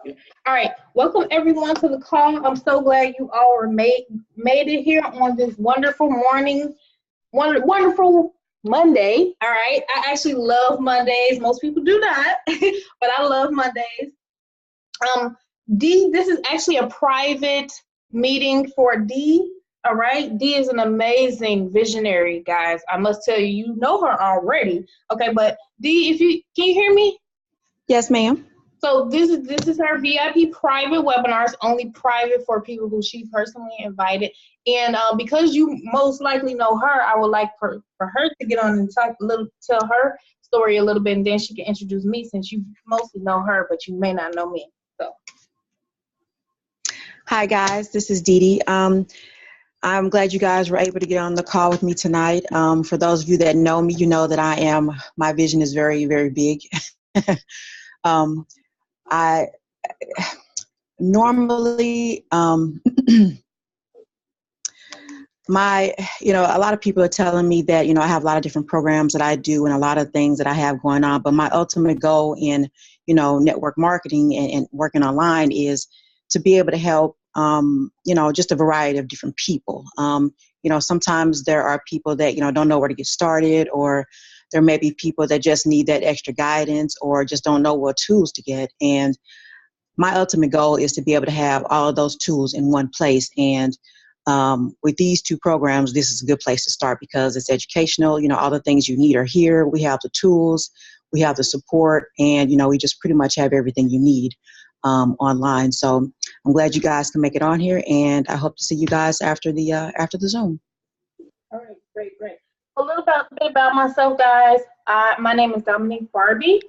All right, welcome everyone to the call. I'm so glad you all are made it here on this wonderful morning, wonderful Monday. All right, I actually love Mondays. Most people do not, but I love Mondays. Um, D, this is actually a private meeting for D. All right, D is an amazing visionary, guys. I must tell you, you know her already. Okay, but D, if you can you hear me? Yes, ma'am. So this is her VIP private webinars, only private for people who she personally invited. And because you most likely know her, I would like for her to get on and talk a little, tell her story a little bit, and then she can introduce me since you mostly know her, but you may not know me. So. Hi, guys. This is Dee Dee. I'm glad you guys were able to get on the call with me tonight. For those of you that know me, you know that my vision is very, very big. I normally, a lot of people are telling me that, I have a lot of different programs that I do and a lot of things that I have going on. But my ultimate goal in, network marketing and working online is to be able to help, just a variety of different people. Sometimes there are people that, don't know where to get started, or there may be people that just need that extra guidance or just don't know what tools to get. And my ultimate goal is to be able to have all of those tools in one place. And with these two programs, this is a good place to start because it's educational. All the things you need are here. We have the tools, we have the support, and, we just pretty much have everything you need online. So I'm glad you guys can make it on here, and I hope to see you guys after the Zoom. All right, great. Bit about myself, guys. My name is Dominique Barbie.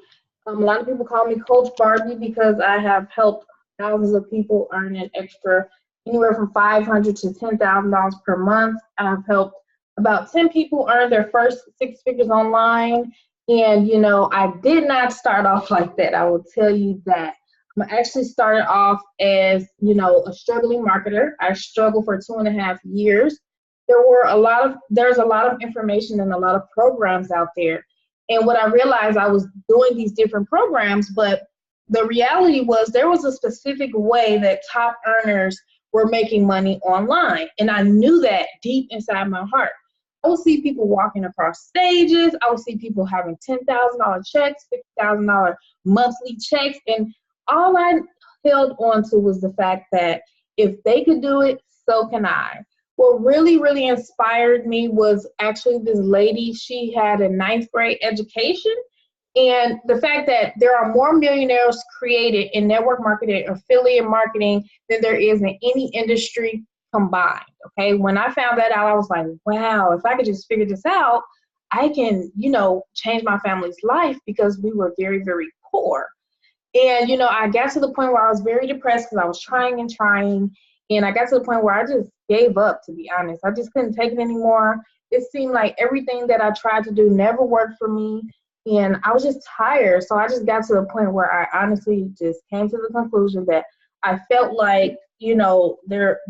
A lot of people call me Coach Barbie because I have helped thousands of people earn an extra anywhere from $500 to $10,000 per month. I've helped about 10 people earn their first six figures online. And, I did not start off like that. I will tell you that. I actually started off as, a struggling marketer. I struggled for 2.5 years. There's a lot of information and a lot of programs out there. And what I realized, I was doing these different programs, but the reality was there was a specific way that top earners were making money online. And I knew that deep inside my heart. I would see people walking across stages. I would see people having $10,000 checks, $50,000 monthly checks. And all I held on to was the fact that if they could do it, so can I. What really, really inspired me was actually this lady. She had a 9th grade education. And the fact that there are more millionaires created in network marketing, affiliate marketing, than there is in any industry combined. Okay. When I found that out, I was like, wow, if I could just figure this out, I can, change my family's life because we were very, very poor. And, I got to the point where I was very depressed because I was trying. And I got to the point where I just gave up, to be honest. I just couldn't take it anymore. It seemed like everything that I tried to do never worked for me. And I was just tired. So I just got to the point where I honestly just came to the conclusion that I felt like,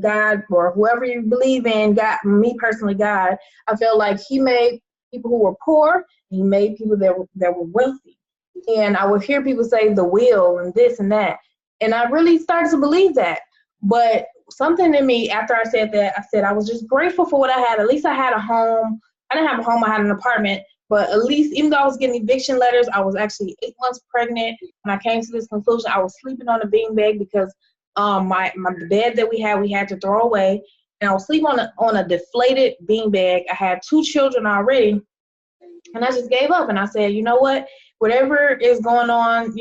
God, or whoever you believe in, God, me personally, God, I felt like he made people who were poor, and he made people that were wealthy. And I would hear people say the will and this and that. And I really started to believe that. But something in me, after I said that, I said I was just grateful for what I had. At least I had a home. I didn't have a home, I had an apartment. But at least, even though I was getting eviction letters, I was actually 8 months pregnant. When I came to this conclusion, I was sleeping on a beanbag because the bed that we had to throw away. And I was sleeping on a deflated beanbag. I had 2 children already. And I just gave up. And I said, you know what? Whatever is going on,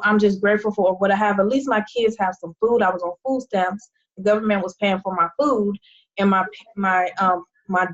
I'm just grateful for what I have. At least my kids have some food. I was on food stamps. The government was paying for my food. And my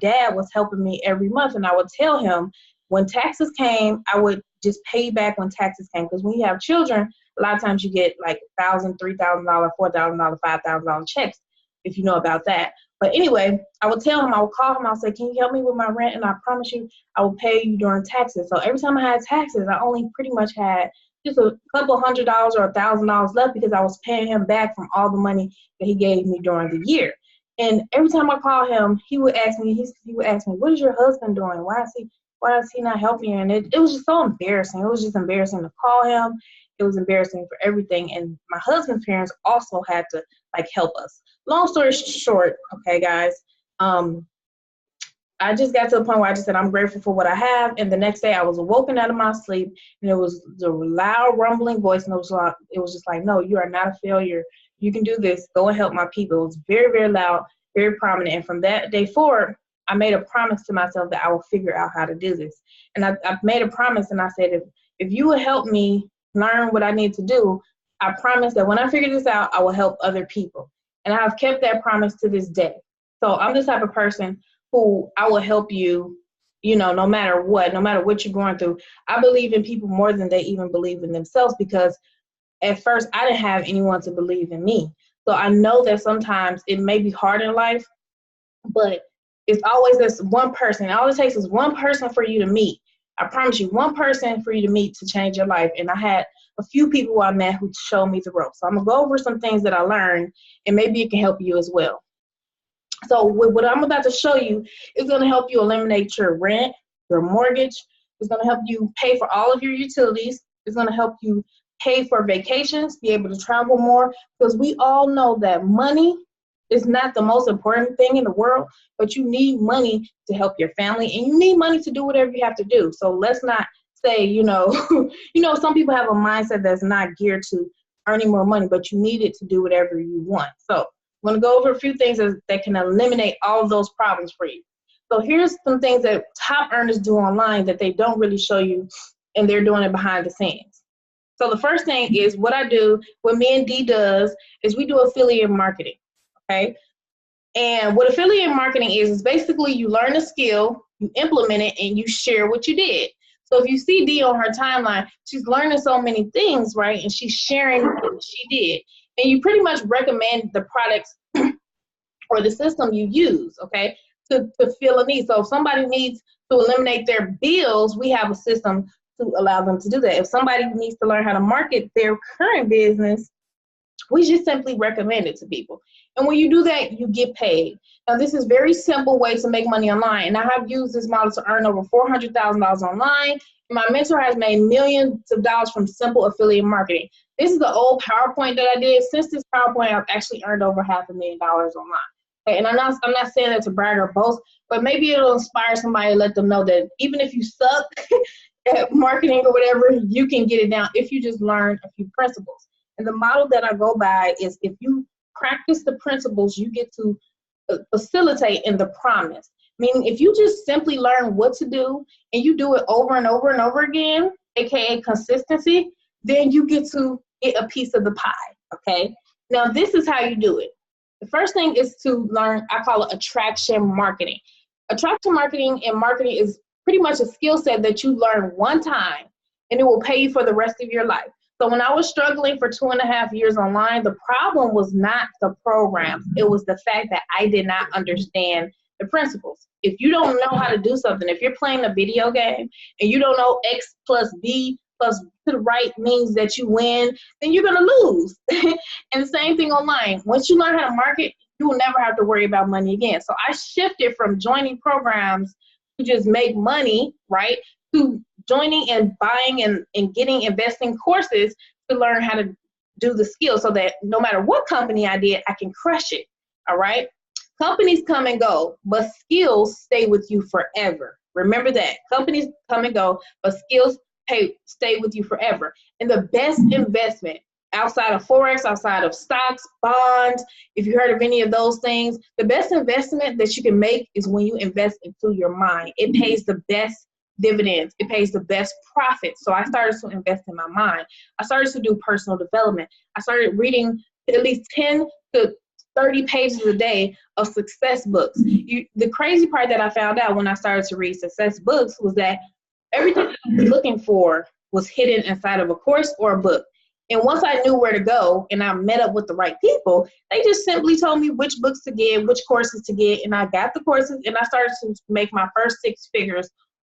dad was helping me every month. And I would tell him, when taxes came, I would just pay back when taxes came. Because when you have children, a lot of times you get like $1,000, $3,000, $4,000, $5,000 checks, if you know about that. But anyway, I would tell him, I would call him, I would say, can you help me with my rent? And I promise you, I will pay you during taxes. So every time I had taxes, I only pretty much had just a couple $100 or $1,000 left because I was paying him back from all the money that he gave me during the year. And every time I call him, he would ask me, what is your husband doing? Why is he not helping you? And it was just so embarrassing. It was just embarrassing to call him it was embarrassing for everything. And my husband's parents also had to like help us. Long story short, okay, guys, I just got to the point where I just said, I'm grateful for what I have. And the next day I was awoken out of my sleep, and it was the loud rumbling voice. And it was just like, no, you are not a failure. You can do this. Go and help my people. It was very, very loud, very prominent. And from that day forward, I made a promise to myself that I will figure out how to do this. And I've made a promise, and I said, if you will help me learn what I need to do, I promise that when I figure this out, I will help other people. And I have kept that promise to this day. So I'm the type of person who I will help you, no matter what you're going through. I believe in people more than they even believe in themselves, because at first I didn't have anyone to believe in me. So I know that sometimes it may be hard in life, but it's always this one person. All it takes is one person for you to meet. I promise you, one person for you to meet to change your life. And I had a few people who I met who showed me the ropes. So I'm going to go over some things that I learned, and maybe it can help you as well. So what I'm about to show you is going to help you eliminate your rent, your mortgage. It's going to help you pay for all of your utilities. It's going to help you pay for vacations, be able to travel more, because we all know that money is not the most important thing in the world, but you need money to help your family, and you need money to do whatever you have to do. So let's not say, some people have a mindset that's not geared to earning more money, but you need it to do whatever you want. So I'm going to go over a few things that can eliminate all of those problems for you. So here's some things that top earners do online that they don't really show you, and they're doing it behind the scenes. So the first thing is what me and Dee does is we do affiliate marketing, okay? And what affiliate marketing is basically you learn a skill, you implement it, and you share what you did. So if you see Dee on her timeline, she's learning so many things, right? And she's sharing what she did. And you pretty much recommend the products or the system you use, okay, to fill a need. So if somebody needs to eliminate their bills, we have a system to allow them to do that. If somebody needs to learn how to market their current business, we just simply recommend it to people. And when you do that, you get paid. Now, this is a very simple way to make money online. And I have used this model to earn over $400,000 online. And my mentor has made millions of dollars from simple affiliate marketing. This is the old PowerPoint that I did. Since this PowerPoint, I've actually earned over $500,000 online. Okay, and I'm not saying that to brag or boast, but maybe it'll inspire somebody to let them know that even if you suck at marketing or whatever, you can get it down if you just learn a few principles. And the model that I go by is if you practice the principles, you get to facilitate in the promise. Meaning if you just simply learn what to do and you do it over and over and over again, aka consistency, then you get to get a piece of the pie, okay? Now this is how you do it. The first thing is to learn, I call it attraction marketing. Attraction marketing and marketing is pretty much a skill set that you learn one time and it will pay you for the rest of your life. So when I was struggling for 2.5 years online, the problem was not the programs. It was the fact that I did not understand the principles. If you don't know how to do something, if you're playing a video game and you don't know X plus B plus to the right means that you win, then you're gonna lose. And the same thing online. Once you learn how to market, you will never have to worry about money again. So I shifted from joining programs to just make money, right, to joining and buying and getting investing courses to learn how to do the skill so that no matter what company I did, I can crush it, all right? Companies come and go, but skills stay with you forever. Remember that. Companies come and go, but skills stay with you forever. And the best investment outside of Forex, outside of stocks, bonds, if you heard of any of those things, the best investment that you can make is when you invest into your mind. It pays the best dividends. It pays the best profits. So I started to invest in my mind. I started to do personal development. I started reading at least 10 to 30 pages a day of success books. The crazy part that I found out when I started to read success books was that everything I was looking for was hidden inside of a course or a book. And once I knew where to go and I met up with the right people, they just simply told me which books to get, which courses to get, and I got the courses and I started to make my first 6 figures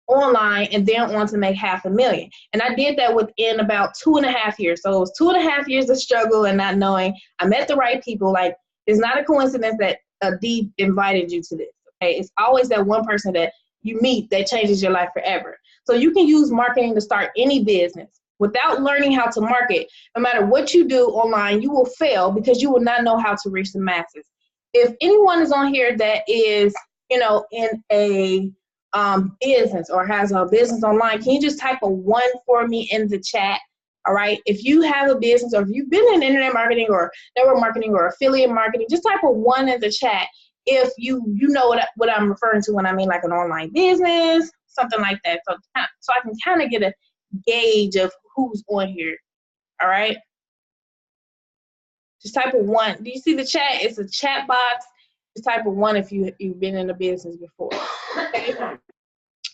online and then on to make $500,000. And I did that within about 2.5 years. So it was 2.5 years of struggle and not knowing. I met the right people. Like, it's not a coincidence that Dee invited you to this, okay? It's always that one person that you meet that changes your life forever. So you can use marketing to start any business. Without learning how to market, no matter what you do online, you will fail because you will not know how to reach the masses. If anyone is on here that is, in a business or has a business online, can you just type a 1 for me in the chat? All right. If you have a business or if you've been in internet marketing or network marketing or affiliate marketing, just type a 1 in the chat if you know what I'm referring to when I mean like an online business, something like that. So I can kind of get a gauge of who's on here. All right. Just type a 1. Do you see the chat? It's a chat box. Just type a 1 if you've been in a business before. Okay.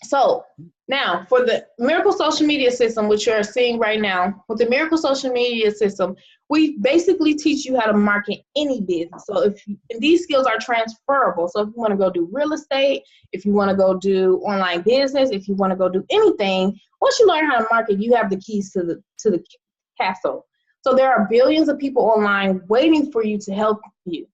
So now for the Miracle Social Media System, which you're seeing right now, with the Miracle Social Media System, we basically teach you how to market any business. So and these skills are transferable. So if you want to go do real estate, if you want to go do online business, if you want to go do anything, once you learn how to market, you have the keys to the castle. So there are billions of people online waiting for you to help you.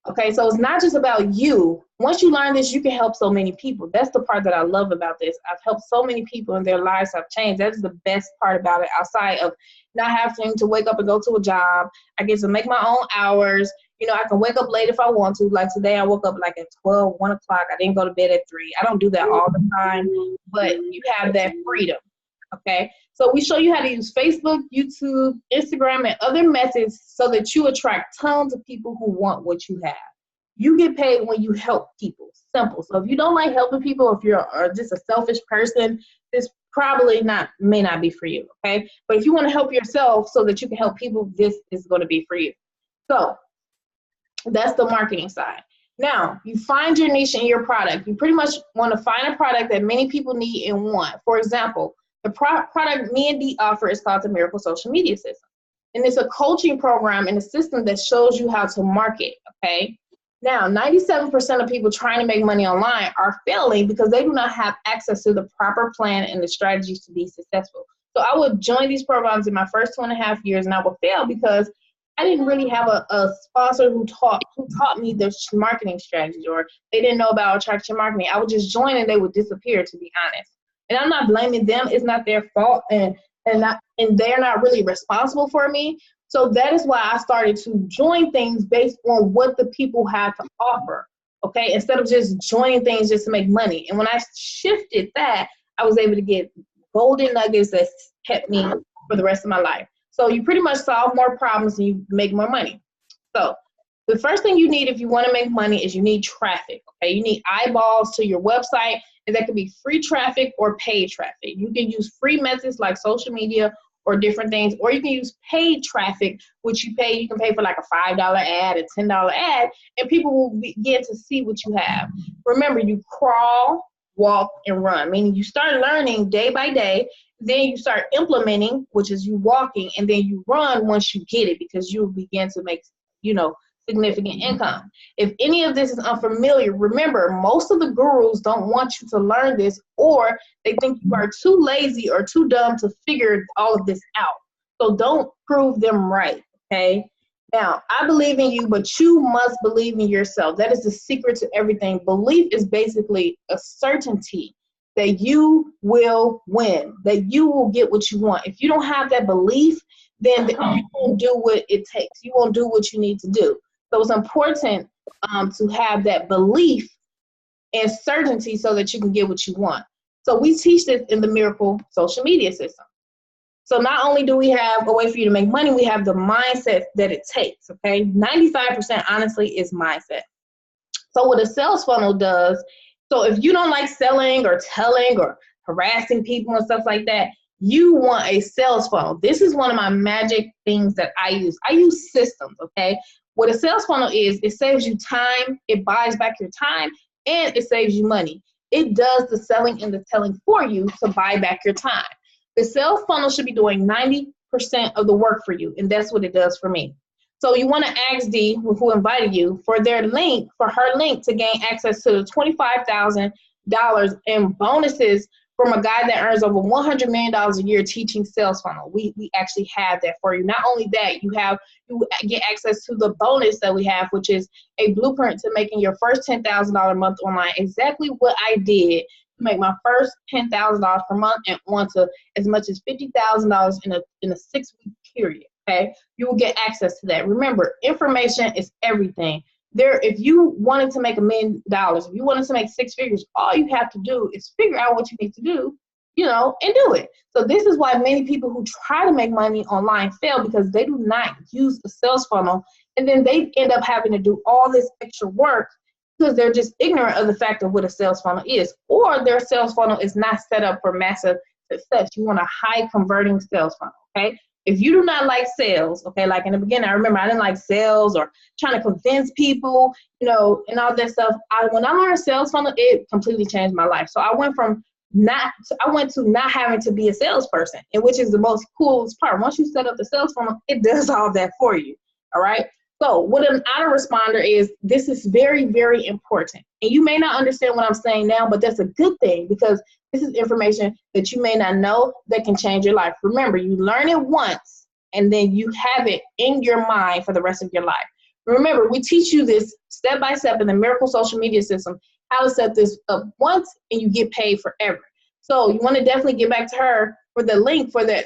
Okay, so it's not just about you. Once you learn this, you can help so many people. That's the part that I love about this. I've helped so many people and their lives have changed. That is the best part about it, outside of not having to wake up and go to a job. I get to make my own hours. I can wake up late if I want to. Like today, I woke up like at 12, 1 o'clock. I didn't go to bed at 3. I don't do that all the time, but you have that freedom. Okay, so we show you how to use Facebook, YouTube, Instagram, and other methods so that you attract tons of people who want what you have. You get paid when you help people. Simple. So if you don't like helping people, if you're just a selfish person, this probably may not be for you. Okay, but if you want to help yourself so that you can help people, this is going to be for you. So that's the marketing side. Now, you find your niche in your product. You pretty much want to find a product that many people need and want. For example, the product me and Dee offer is called the Miracle Social Media System. And it's a coaching program and a system that shows you how to market, okay? Now, 97% of people trying to make money online are failing because they do not have access to the proper plan and the strategies to be successful. So I would join these programs in my first 2.5 years and I would fail because I didn't really have a sponsor who taught me the marketing strategies, or they didn't know about attraction marketing. I would just join and they would disappear, to be honest. And I'm not blaming them. It's not their fault, and they're not really responsible for me. So that is why I started to join things based on what the people had to offer, okay, instead of just joining things just to make money. And when I shifted that, I was able to get golden nuggets that kept me for the rest of my life. So you pretty much solve more problems and you make more money. So the first thing you need if you want to make money is you need traffic, okay? You need eyeballs to your website, and that could be free traffic or paid traffic. You can use free methods like social media or different things, or you can use paid traffic, which you can pay for like a $5 ad, a $10 ad, and people will begin to see what you have. Remember, you crawl, walk, and run, meaning you start learning day by day, then you start implementing, which is you walking, and then you run once you get it, because you'll begin to make, significant income. If any of this is unfamiliar, remember, most of the gurus don't want you to learn this, or they think you are too lazy or too dumb to figure all of this out. So don't prove them right, okay? Now, I believe in you, but you must believe in yourself. That is the secret to everything. Belief is basically a certainty that you will win, that you will get what you want. If you don't have that belief, then you won't do what it takes. You won't do what you need to do. So it's important to have that belief and certainty so that you can get what you want. So we teach this in the Miracle Social Media System. So not only do we have a way for you to make money, we have the mindset that it takes, okay? 95% honestly is mindset. So what a sales funnel does, so if you don't like selling or telling or harassing people and stuff like that, you want a sales funnel. This is one of my magic things that I use. I use systems, okay? What a sales funnel is, it saves you time, it buys back your time, and it saves you money. It does the selling and the telling for you to buy back your time. The sales funnel should be doing 90% of the work for you, and that's what it does for me. So you want to ask Dee, who invited you, for her link to gain access to the $25,000 in bonuses from a guy that earns over $100 million a year teaching sales funnel. We actually have that for you. Not only that, you get access to the bonus that we have, which is a blueprint to making your first $10,000 a month online. Exactly what I did make my first $10,000 per month and on to as much as $50,000 in a 6-week period. Okay, you will get access to that. Remember, information is everything. If you wanted to make $1 million, if you wanted to make 6 figures, all you have to do is figure out what you need to do, and do it. So this is why many people who try to make money online fail, because they do not use the sales funnel, and then they end up having to do all this extra work because they're just ignorant of the fact of what a sales funnel is, or their sales funnel is not set up for massive success. You want a high converting sales funnel, okay? If you do not like sales, okay, like in the beginning, I remember I didn't like sales or trying to convince people, and all that stuff. When I learned sales funnel, it completely changed my life. So I went to not having to be a salesperson, and which is the most coolest part. Once you set up the sales funnel, it does all that for you, all right? So what an autoresponder is, this is very, very important. And you may not understand what I'm saying now, but that's a good thing, because this is information that you may not know that can change your life. Remember, you learn it once, and then you have it in your mind for the rest of your life. Remember, we teach you this step by step in the Miracle Social Media System, how to set this up once and you get paid forever. So you want to definitely get back to her for the link for the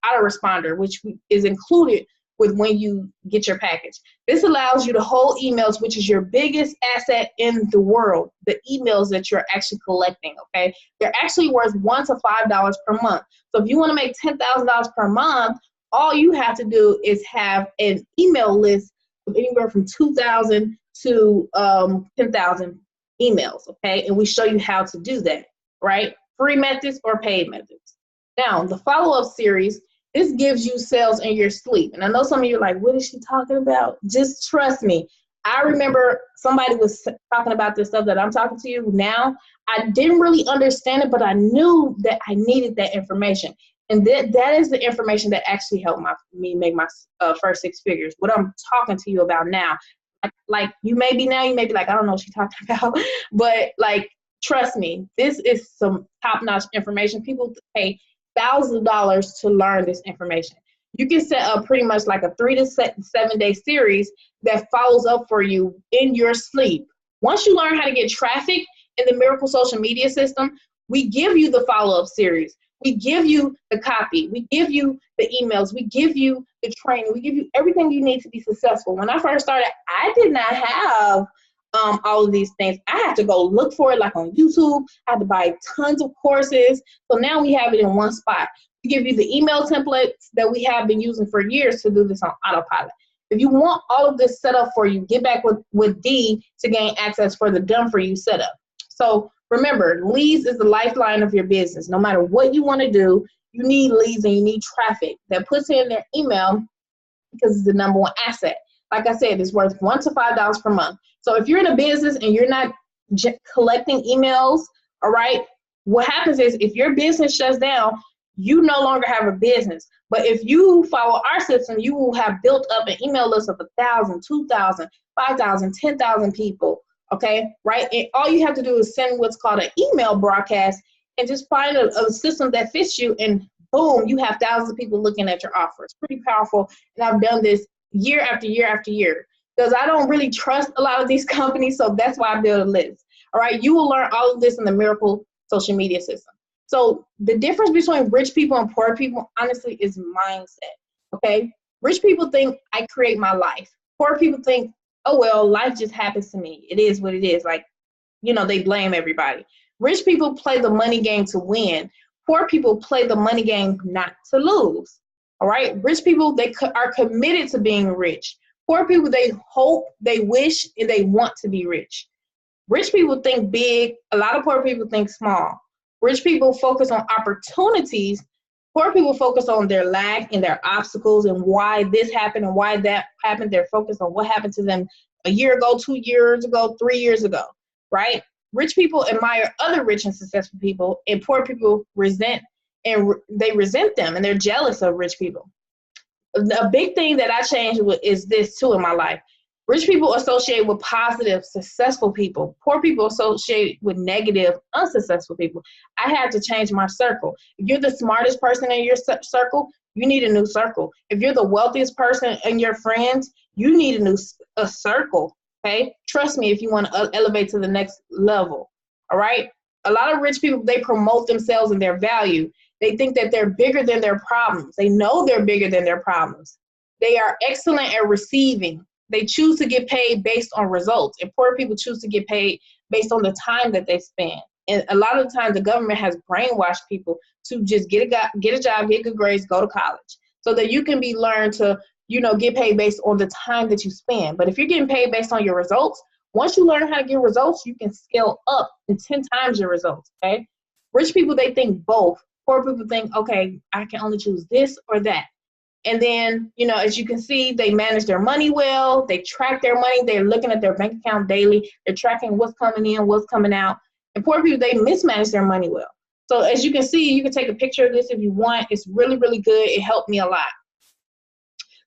autoresponder, which is included with when you get your package. This allows you to hold emails, which is your biggest asset in the world, the emails that you're actually collecting, okay? They're actually worth $1 to $5 per month. So if you want to make $10,000 per month, all you have to do is have an email list of anywhere from 2,000 to 10,000 emails, okay? And we show you how to do that, right? Free methods or paid methods. Now, the follow-up series, this gives you sales in your sleep. And I know some of you are like, what is she talking about? Just trust me. I remember somebody was talking about this stuff that I'm talking to you now. I didn't really understand it, but I knew that I needed that information. And that is the information that actually helped me make my first 6 figures. What I'm talking to you about now. Like you may be like, I don't know what she's talking about. But like, trust me, this is some top-notch information. People pay $1,000 to learn this information. You can set up pretty much like a 3 to 7 day series that follows up for you in your sleep. Once you learn how to get traffic in the Miracle Social Media System, we give you the follow-up series. We give you the copy. We give you the emails. We give you the training. We give you everything you need to be successful. When I first started, I did not have all of these things. I had to go look for it like on YouTube. I had to buy tons of courses. So now we have it in one spot. We give you the email templates that we have been using for years to do this on autopilot. If you want all of this set up for you, get back with D to gain access for the done for you setup. So remember, leads is the lifeline of your business. No matter what you want to do, you need leads and you need traffic that puts in their email, because it's the number one asset. Like I said, it's worth $1 to $5 per month. So if you're in a business and you're not collecting emails, all right, what happens is if your business shuts down, you no longer have a business. But if you follow our system, you will have built up an email list of 1,000, 2,000, 5,000, 10,000 people, okay, right? And all you have to do is send what's called an email broadcast and just find a system that fits you, and boom, you have thousands of people looking at your offer. It's pretty powerful, and I've done this year after year after year, because I don't really trust a lot of these companies, so that's why I build a list. All right, you will learn all of this in the Miracle Social Media System. So the difference between rich people and poor people, honestly, is mindset, okay? Rich people think, I create my life. Poor people think, oh, well, life just happens to me. It is what it is. Like, they blame everybody. Rich people play the money game to win. Poor people play the money game not to lose. All right, rich people, they are committed to being rich. Poor people, they hope, they wish, and they want to be rich. Rich people think big. A lot of poor people think small. Rich people focus on opportunities. Poor people focus on their lack and their obstacles and why this happened and why that happened. They're focused on what happened to them a year ago, 2 years ago, 3 years ago, right? Rich people admire other rich and successful people, and poor people resent them, and they're jealous of rich people. A big thing that I changed is this too in my life. Rich people associate with positive, successful people. Poor people associate with negative, unsuccessful people. I had to change my circle. If you're the smartest person in your circle, you need a new circle. If you're the wealthiest person in your friends, you need a circle, okay? Trust me if you want to elevate to the next level, all right? a lot of rich people, they promote themselves and their value. They think that they're bigger than their problems. They know they're bigger than their problems. They are excellent at receiving. They choose to get paid based on results. And poor people choose to get paid based on the time that they spend. And a lot of the times the government has brainwashed people to just get a job, get good grades, go to college, so that you can be learned to, get paid based on the time that you spend. But if you're getting paid based on your results, once you learn how to get results, you can scale up in 10 times your results, okay? Rich people, they think both. Poor people think, okay, I can only choose this or that. And then, as you can see, they manage their money well. They track their money. They're looking at their bank account daily. They're tracking what's coming in, what's coming out. And poor people, they mismanage their money well. So as you can see, you can take a picture of this if you want. It's really, really good. It helped me a lot.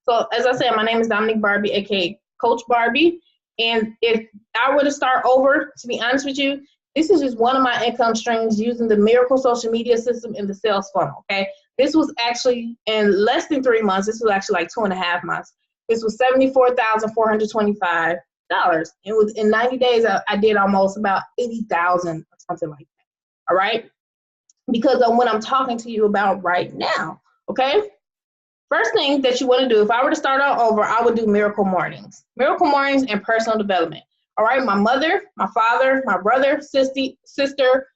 So as I said, my name is Dominique Barbie, aka Coach Barbie. And if I were to start over, to be honest with you, this is just one of my income streams using the Miracle social media system in the sales funnel, okay? This was actually in less than 3 months. This was actually like 2.5 months. This was $74,425. And within 90 days, I did almost about 80,000 or something like that, all right? Because of what I'm talking to you about right now, okay? First thing that you want to do, if I were to start out over, I would do miracle mornings. Miracle mornings and personal development. All right, my mother, my father, my brother, sister,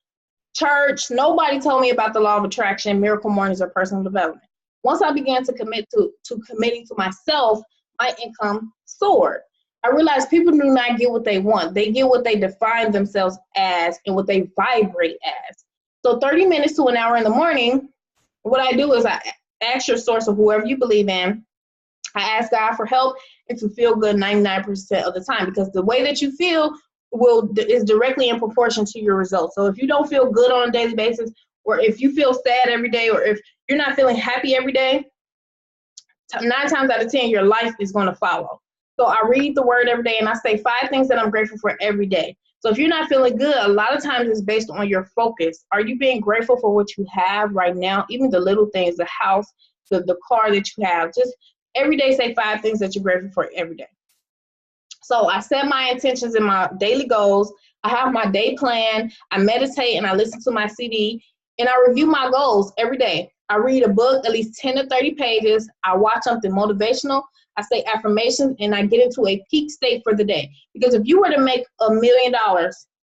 church, nobody told me about the law of attraction, miracle mornings, or personal development. Once I began to commit to committing to myself, my income soared. I realized people do not get what they want. They get what they define themselves as and what they vibrate as. So 30 minutes to an hour in the morning, what I do is I ask your source of whoever you believe in. I ask God for help and to feel good 99% of the time, because the way that you feel is directly in proportion to your results. So if you don't feel good on a daily basis, or if you feel sad every day, or if you're not feeling happy every day, 9 times out of 10, your life is going to follow. So I read the word every day and I say 5 things that I'm grateful for every day. So if you're not feeling good, a lot of times it's based on your focus. Are you being grateful for what you have right now? Even the little things, the house, the car that you have. Just every day say 5 things that you're grateful for every day. So I set my intentions and my daily goals. I have my day plan. I meditate and I listen to my CD. And I review my goals every day. I read a book, at least 10 to 30 pages. I watch something motivational. I say affirmations, and I get into a peak state for the day. Because if you were to make $1 million,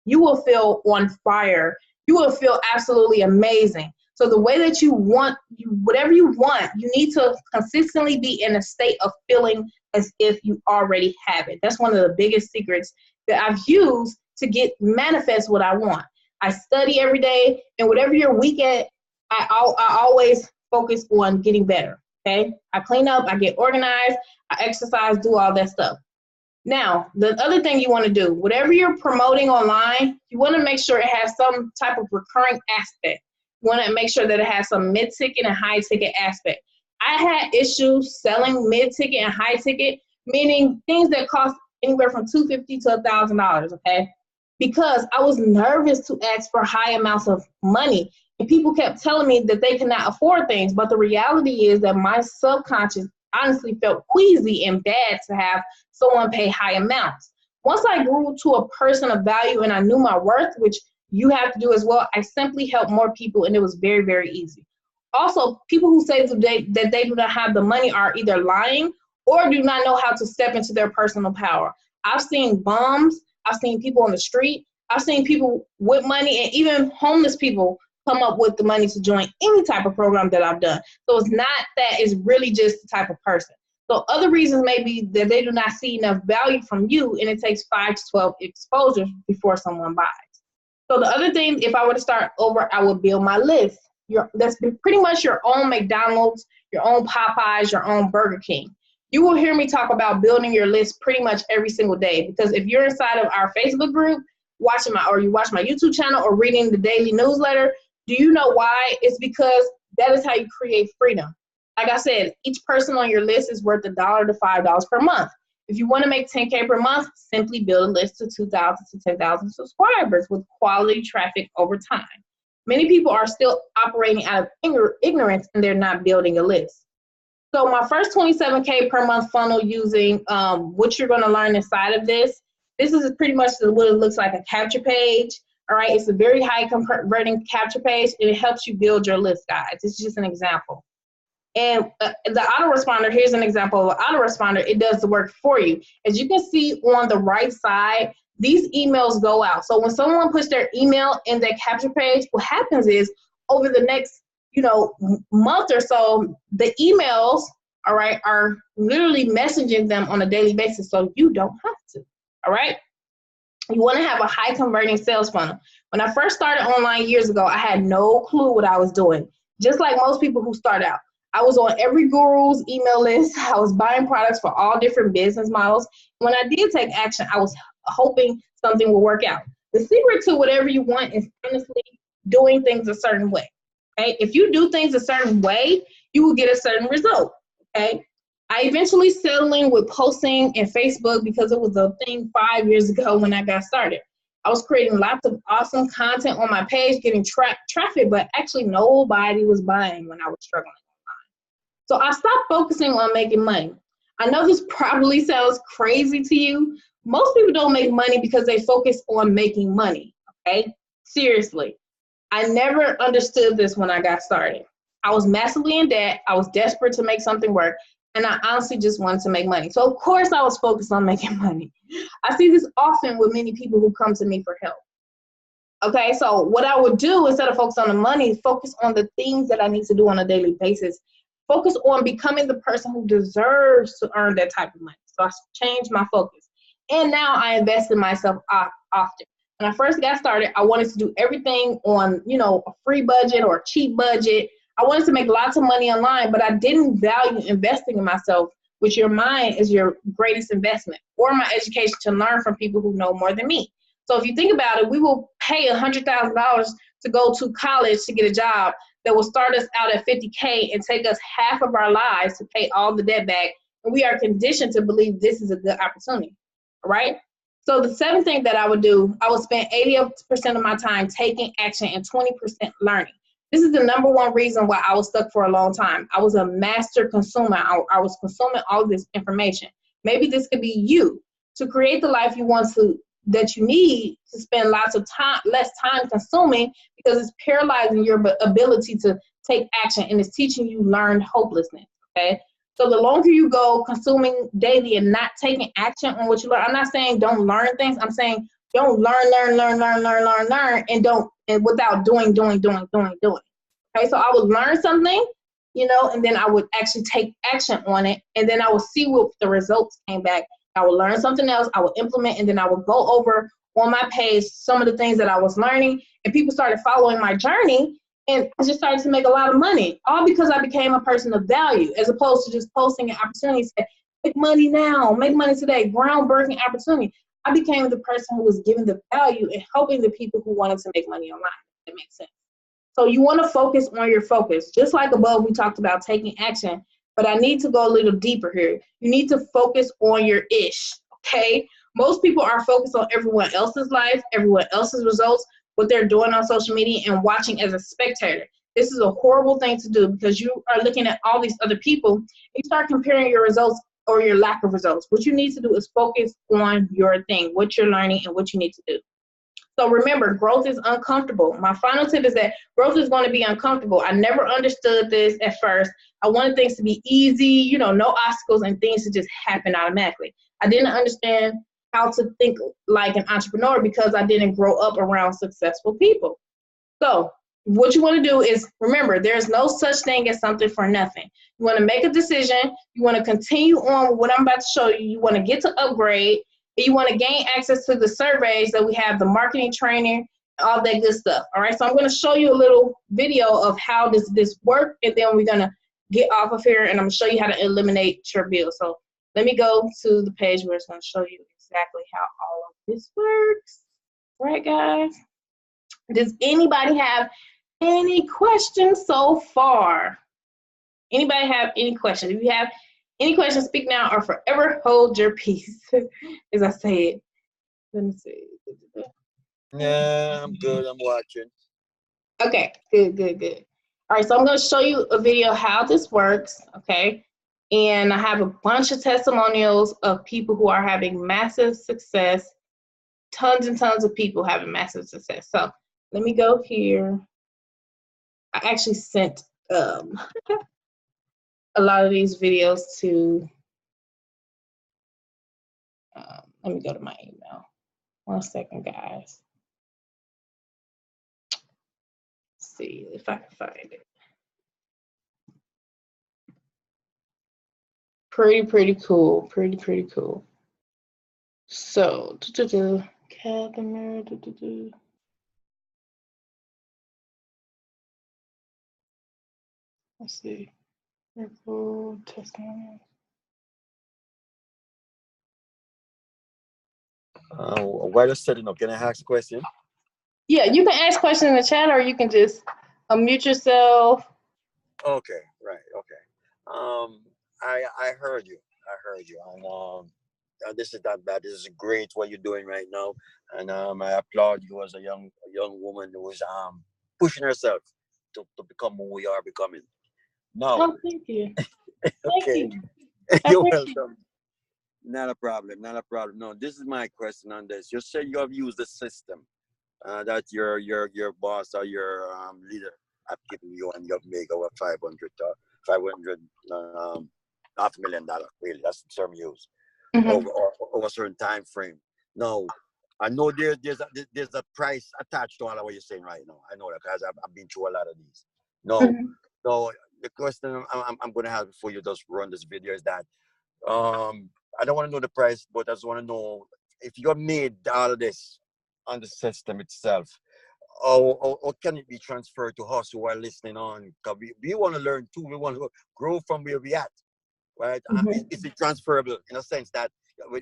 you will feel on fire. You will feel absolutely amazing. So the way that you want, whatever you want, you need to consistently be in a state of feeling as if you already have it. That's one of the biggest secrets that I've used to manifest what I want. I study every day, and whatever you're weak at, I always focus on getting better, okay? I clean up, I get organized, I exercise, do all that stuff. Now, the other thing you want to do, whatever you're promoting online, you want to make sure it has some type of recurring aspect. You want to make sure that it has some mid-ticket and high-ticket aspect. I had issues selling mid-ticket and high-ticket, meaning things that cost anywhere from $250 to $1,000, okay? Because I was nervous to ask for high amounts of money. And people kept telling me that they cannot afford things. But the reality is that my subconscious honestly felt queasy and bad to have someone pay high amounts. Once I grew to a person of value and I knew my worth, which you have to do as well, I simply helped more people, and it was very, very easy. Also, people who say that they do not have the money are either lying or do not know how to step into their personal power. I've seen bums. I've seen people on the street. I've seen people with money, and even homeless people come up with the money to join any type of program that I've done. So it's not that, it's really just the type of person. So other reasons may be that they do not see enough value from you, and it takes 5 to 12 exposures before someone buys. So the other thing, if I were to start over, I would build my list. That's pretty much your own McDonald's, your own Popeyes, your own Burger King. You will hear me talk about building your list pretty much every single day, because if you're inside of our Facebook group, you watch my YouTube channel or reading the daily newsletter, do you know why? It's because that is how you create freedom. Like I said, each person on your list is worth $1 to $5 per month. If you want to make $10K per month, simply build a list of 2,000 to 10,000 subscribers with quality traffic over time. Many people are still operating out of ignorance, and they're not building a list. So my first 27K per month funnel using what you're going to learn inside of this is pretty much what it looks like, a capture page. All right, it's a very high converting capture page, and it helps you build your list, guys. It's just an example. And the autoresponder, here's an example of an autoresponder. It does the work for you. As you can see on the right side, these emails go out. So when someone puts their email in their capture page, what happens is over the next, month or so, the emails, all right, are literally messaging them on a daily basis, so you don't have to, all right? You want to have a high converting sales funnel. When I first started online years ago, I had no clue what I was doing. Just like most people who start out, I was on every guru's email list. I was buying products for all different business models. When I did take action, I was hoping something will work out. The secret to whatever you want is honestly doing things a certain way. Okay? If you do things a certain way, you will get a certain result. Okay? I eventually settled in with posting in Facebook because it was a thing 5 years ago when I got started. I was creating lots of awesome content on my page, getting traffic, but actually nobody was buying when I was struggling. So I stopped focusing on making money. I know this probably sounds crazy to you. Most people don't make money because they focus on making money, okay? Seriously. I never understood this when I got started. I was massively in debt. I was desperate to make something work, and I honestly just wanted to make money. So of course I was focused on making money. I see this often with many people who come to me for help. Okay, so what I would do instead of focus on the money, focus on the things that I need to do on a daily basis. Focus on becoming the person who deserves to earn that type of money. So I changed my focus. And now I invest in myself often. When I first got started, I wanted to do everything on, a free budget or a cheap budget. I wanted to make lots of money online, but I didn't value investing in myself, which your mind is your greatest investment, or my education to learn from people who know more than me. So if you think about it, we will pay $100,000 to go to college to get a job that will start us out at $50K and take us half of our lives to pay all the debt back. And we are conditioned to believe this is a good opportunity, right? So the seventh thing that I would do, I would spend 80% of my time taking action and 20% learning. This is the number one reason why I was stuck for a long time. I was a master consumer. I was consuming all this information. Maybe this could be you. To create the life you want that you need to spend less time consuming, because it's paralyzing your ability to take action, and it's teaching you learned hopelessness, okay? So the longer you go consuming daily and not taking action on what you learn, I'm not saying don't learn things, I'm saying don't learn, and without doing. Okay, so I would learn something, and then I would actually take action on it, and then I would see what the results came back. I would learn something else, I would implement, and then I would go over on my page some of the things that I was learning, and people started following my journey, and I just started to make a lot of money, all because I became a person of value, as opposed to just posting an opportunity, say, make money now, make money today, groundbreaking opportunity. I became the person who was giving the value and helping the people who wanted to make money online, if that makes sense. So you want to focus on your focus. Just like above, we talked about taking action, but I need to go a little deeper here. You need to focus on your ish, okay? Most people are focused on everyone else's life, everyone else's results, what they're doing on social media, and watching as a spectator. This is a horrible thing to do, because you are looking at all these other people and you start comparing your results or your lack of results. What you need to do is focus on your thing, what you're learning and what you need to do. So remember, growth is uncomfortable. My final tip is that growth is going to be uncomfortable. I never understood this at first. I wanted things to be easy, no obstacles, and things to just happen automatically. I didn't understand how to think like an entrepreneur because I didn't grow up around successful people. So what you want to do is remember, there's no such thing as something for nothing. You want to make a decision. You want to continue on with what I'm about to show you. You want to get to upgrade. And you want to gain access to the surveys that we have, the marketing training, all that good stuff. All right, so I'm going to show you a little video of how this works, and then we're going to get off of here, and I'm going to show you how to eliminate your bill. So let me go to the page where it's going to show you exactly how all of this works. All right, guys? Does anybody have any questions so far? Anybody have any questions? If you have any questions, speak now or forever hold your peace, as I said. Let me see. Yeah, I'm good. I'm watching. Okay, good. All right, so I'm going to show you a video how this works, okay? And I have a bunch of testimonials of people who are having massive success tons and tons of people having massive success. So let me go here. I actually sent a lot of these videos to, let me go to my email. 1 second, guys. Let's see if I can find it. Pretty cool. Pretty cool. So, camera. Let's see. Record testimony. While you're setting up, can I ask a question? Yeah, you can ask questions in the chat, or you can just unmute yourself. Okay, right, okay. I heard you. And this is that bad. This is great what you're doing right now, and I applaud you as a young woman who is pushing herself to become who we are becoming. Now, Oh, thank you. okay, you're welcome. Not a problem. No, this is my question on this. You say you have used the system that your boss or your leader have given you, and you have made over 500 $500,000, really. That's the term used over a certain time frame. Now, I know there's a price attached to all of what you're saying right now. I know that because I've been through a lot of these. No, so the question I'm going to have before you just run this video is that I don't want to know the price, but I just want to know if you have made all of this on the system itself, or can it be transferred to us who are listening on? Because we want to learn too. We want to grow from where we at, right? Is it transferable in a sense that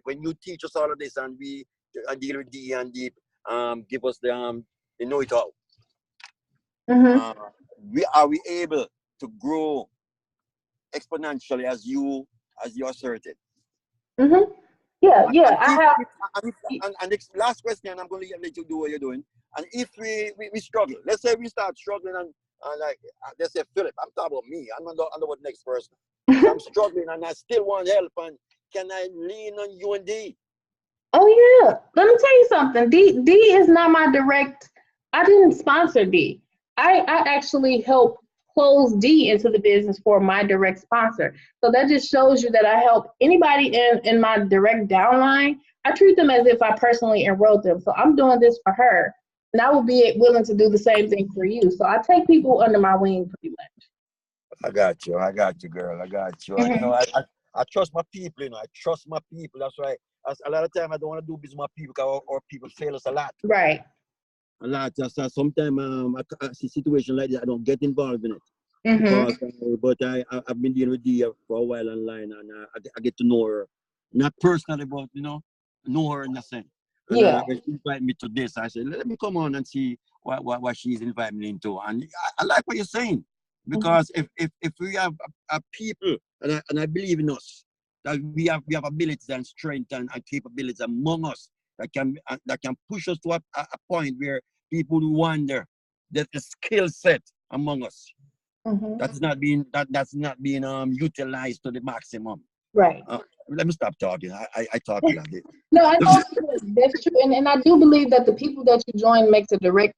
when you teach us all of this and we deal with D and deep, give us the know it all. Are we able to grow exponentially as you asserted? Yeah, I have. And the last question, I'm going to let you do what you're doing. And if we struggle, let's say we start struggling and like let's say Philip, I'm talking about me. I'm not about the next person. I'm struggling and I still want help. And can I lean on you and D? Oh yeah, let me tell you something. D is not my direct. I didn't sponsor D. I actually helped close D into the business for my direct sponsor. So that just shows you that I help anybody in my direct downline. I treat them as if I personally enrolled them. So I'm doing this for her, and I will be willing to do the same thing for you. So I take people under my wing pretty much. I got you, girl. I got you. I trust my people. I trust my people. That's right. A lot of time I don't want to do business with my people because our people fail us a lot. Right. A lot. Sometimes I see situation like that. I don't get involved in it. Because, but I've been dealing with Dia for a while online, and I get to know her, not personally, but know her in a sense. And when she invited me to this, I said, let me come on and see what she's inviting me into. And I like what you're saying, because if we have a people, and I believe in us, that we have abilities and strength and capabilities among us that can push us to a point where people wonder that the skill set among us. That's not being utilized to the maximum. Right. Let me stop talking. I talk a lot. No, I know that's true, and I do believe that the people that you join makes a direct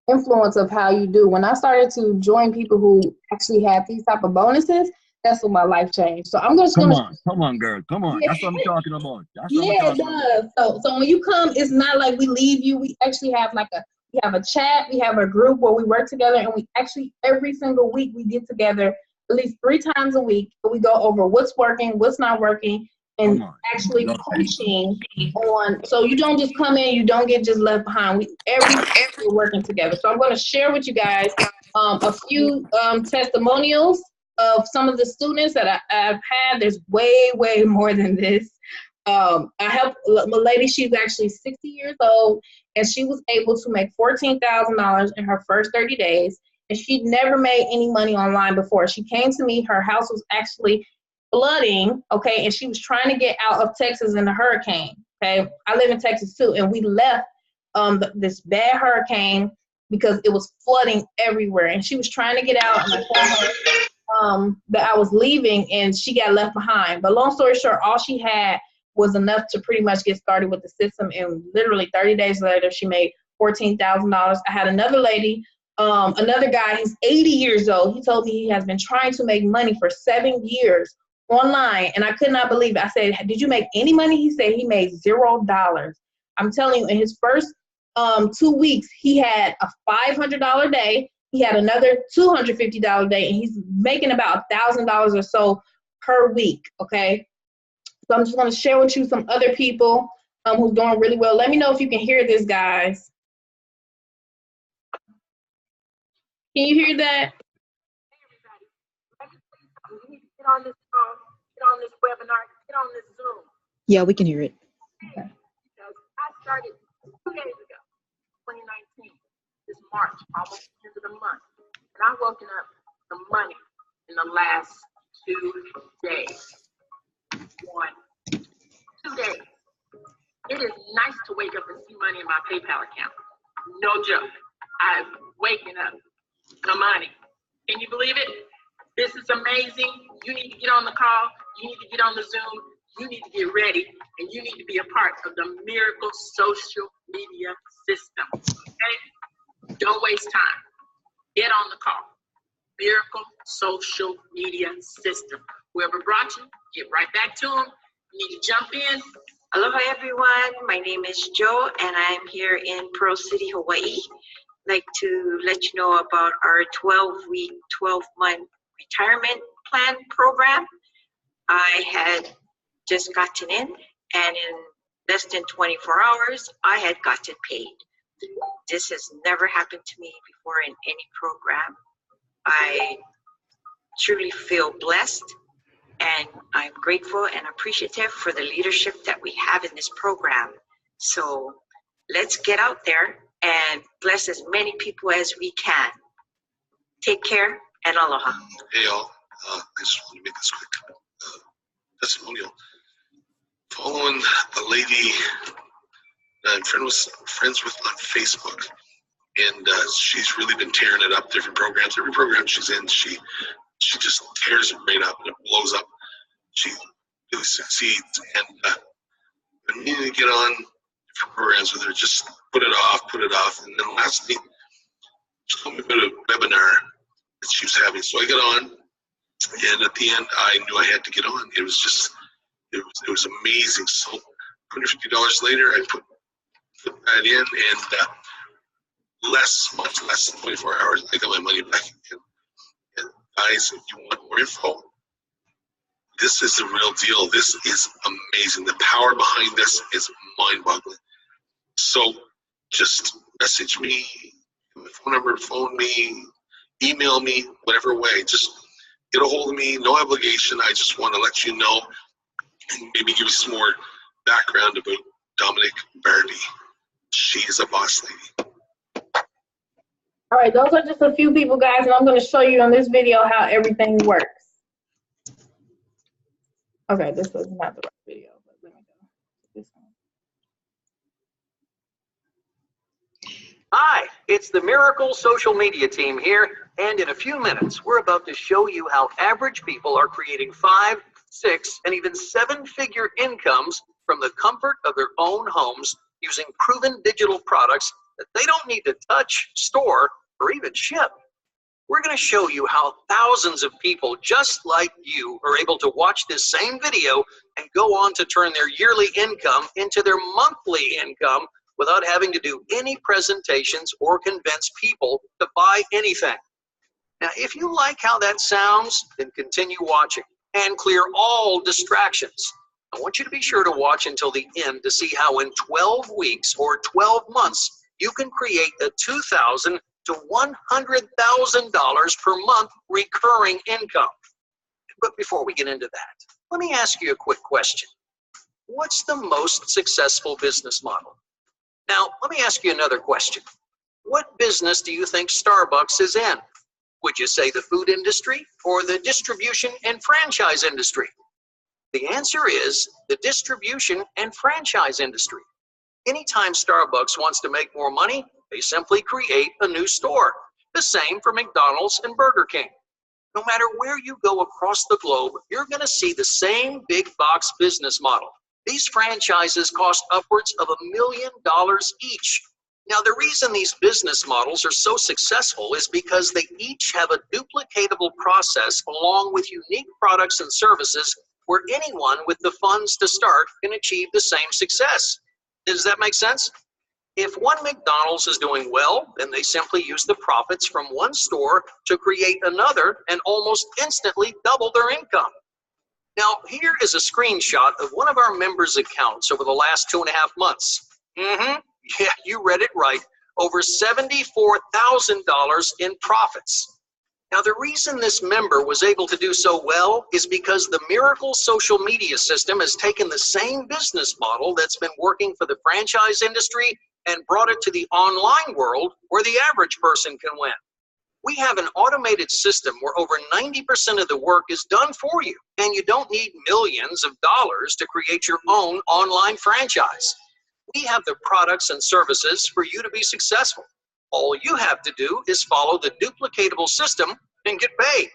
influence of how you do. When I started to join people who actually had these type of bonuses, that's when my life changed. So I'm just gonna come on, girl, come on. Yeah. That's what I'm talking about. It does. So when you come, it's not like we leave you. We actually have we have a chat, we have a group where we work together, and we actually every single week we get together at least 3 times a week. We go over what's working, what's not working, and actually coaching on. So you don't just come in, you don't get just left behind. Every week we're working together. So I'm going to share with you guys a few testimonials of some of the students that I've had. There's way more than this. I helped a lady. She's actually 60 years old, and she was able to make $14,000 in her first 30 days. And she'd never made any money online before. She came to me. Her house was actually flooding, okay, and she was trying to get out of Texas in the hurricane, okay. I live in Texas too, and we left this bad hurricane because it was flooding everywhere, and she was trying to get out, and I told her that I was leaving, and she got left behind. But long story short, all she had was enough to pretty much get started with the system. And literally 30 days later, she made $14,000. I had another lady, another guy, he's 80 years old. He told me he has been trying to make money for 7 years online. And I could not believe it. I said, did you make any money? He said he made $0. I'm telling you, in his first 2 weeks, he had a $500 day. He had another $250 day, and he's making about $1,000 or so per week, okay? So I'm just going to share with you some other people who's doing really well. Let me know if you can hear this, guys. Can you hear that? Hey, everybody. Let me tell you something. You need to get on this phone, get on this webinar, get on this Zoom. Yeah, we can hear it. Because I started 2 days ago, 2019, this March, almost the end of the month. And I've woken up the money in the last 2 days. 2 days. It is nice to wake up and see money in my PayPal account. No joke. I'm waking up the money. Can you believe it? This is amazing. You need to get on the call. You need to get on the Zoom. You need to get ready. And you need to be a part of the Miracle Social Media System. Okay? Don't waste time. Get on the call. Miracle Social Media System. Whoever brought you, get right back to them. You need to jump in. Aloha everyone, my name is Jo and I'm here in Pearl City, Hawaii. I'd like to let you know about our 12-week, 12-month retirement plan program. I had just gotten in, and in less than 24 hours, I had gotten paid. This has never happened to me before in any program. I truly feel blessed, and I'm grateful and appreciative for the leadership that we have in this program. So let's get out there and bless as many people as we can. Take care and aloha. Hey y'all, I just want to make this quick testimonial. Following a lady that I'm friends with on Facebook, and she's really been tearing it up, different programs. Every program she's in, she just tears it right up and it blows up. She really succeeds, and I needed to get on different programs with her, just put it off. And then lastly, she told me about a webinar that she was having. So I got on, and at the end, I knew I had to get on. It was amazing. So $150 later, I put that in, and much less than 24 hours, I got my money back again. And guys, if you want more info, this is the real deal. This is amazing. The power behind this is mind-boggling. So just message me, my phone number, phone me, email me, whatever way. Just get a hold of me, no obligation. I just want to let you know and maybe give you some more background about Dominic Barbie. She is a boss lady. All right, those are just a few people, guys, and I'm going to show you on this video how everything works. Okay, this is not the right video, but let me go. This one. Hi, it's the Miracle Social Media team here, and in a few minutes, we're about to show you how average people are creating 5, 6, and even 7-figure incomes from the comfort of their own homes using proven digital products that they don't need to touch, store, or even ship. We're going to show you how thousands of people just like you are able to watch this same video and go on to turn their yearly income into their monthly income without having to do any presentations or convince people to buy anything. Now, if you like how that sounds, then continue watching and clear all distractions. I want you to be sure to watch until the end to see how in 12 weeks or 12 months you can create the $2,000 to $100,000 per month recurring income. But before we get into that, let me ask you a quick question. What's the most successful business model? Now, let me ask you another question. What business do you think Starbucks is in? Would you say the food industry or the distribution and franchise industry? The answer is the distribution and franchise industry. Anytime Starbucks wants to make more money, they simply create a new store. The same for McDonald's and Burger King. No matter where you go across the globe, you're going to see the same big box business model. These franchises cost upwards of $1 million each. Now, the reason these business models are so successful is because they each have a duplicatable process along with unique products and services where anyone with the funds to start can achieve the same success. Does that make sense? If one McDonald's is doing well, then they simply use the profits from one store to create another and almost instantly double their income. Now, here is a screenshot of one of our members' accounts over the last 2.5 months. Yeah, you read it right. Over $74,000 in profits. Now, the reason this member was able to do so well is because the Miracle social media system has taken the same business model that's been working for the franchise industry and brought it to the online world where the average person can win. We have an automated system where over 90% of the work is done for you, and you don't need millions of dollars to create your own online franchise. We have the products and services for you to be successful. All you have to do is follow the duplicatable system and get paid.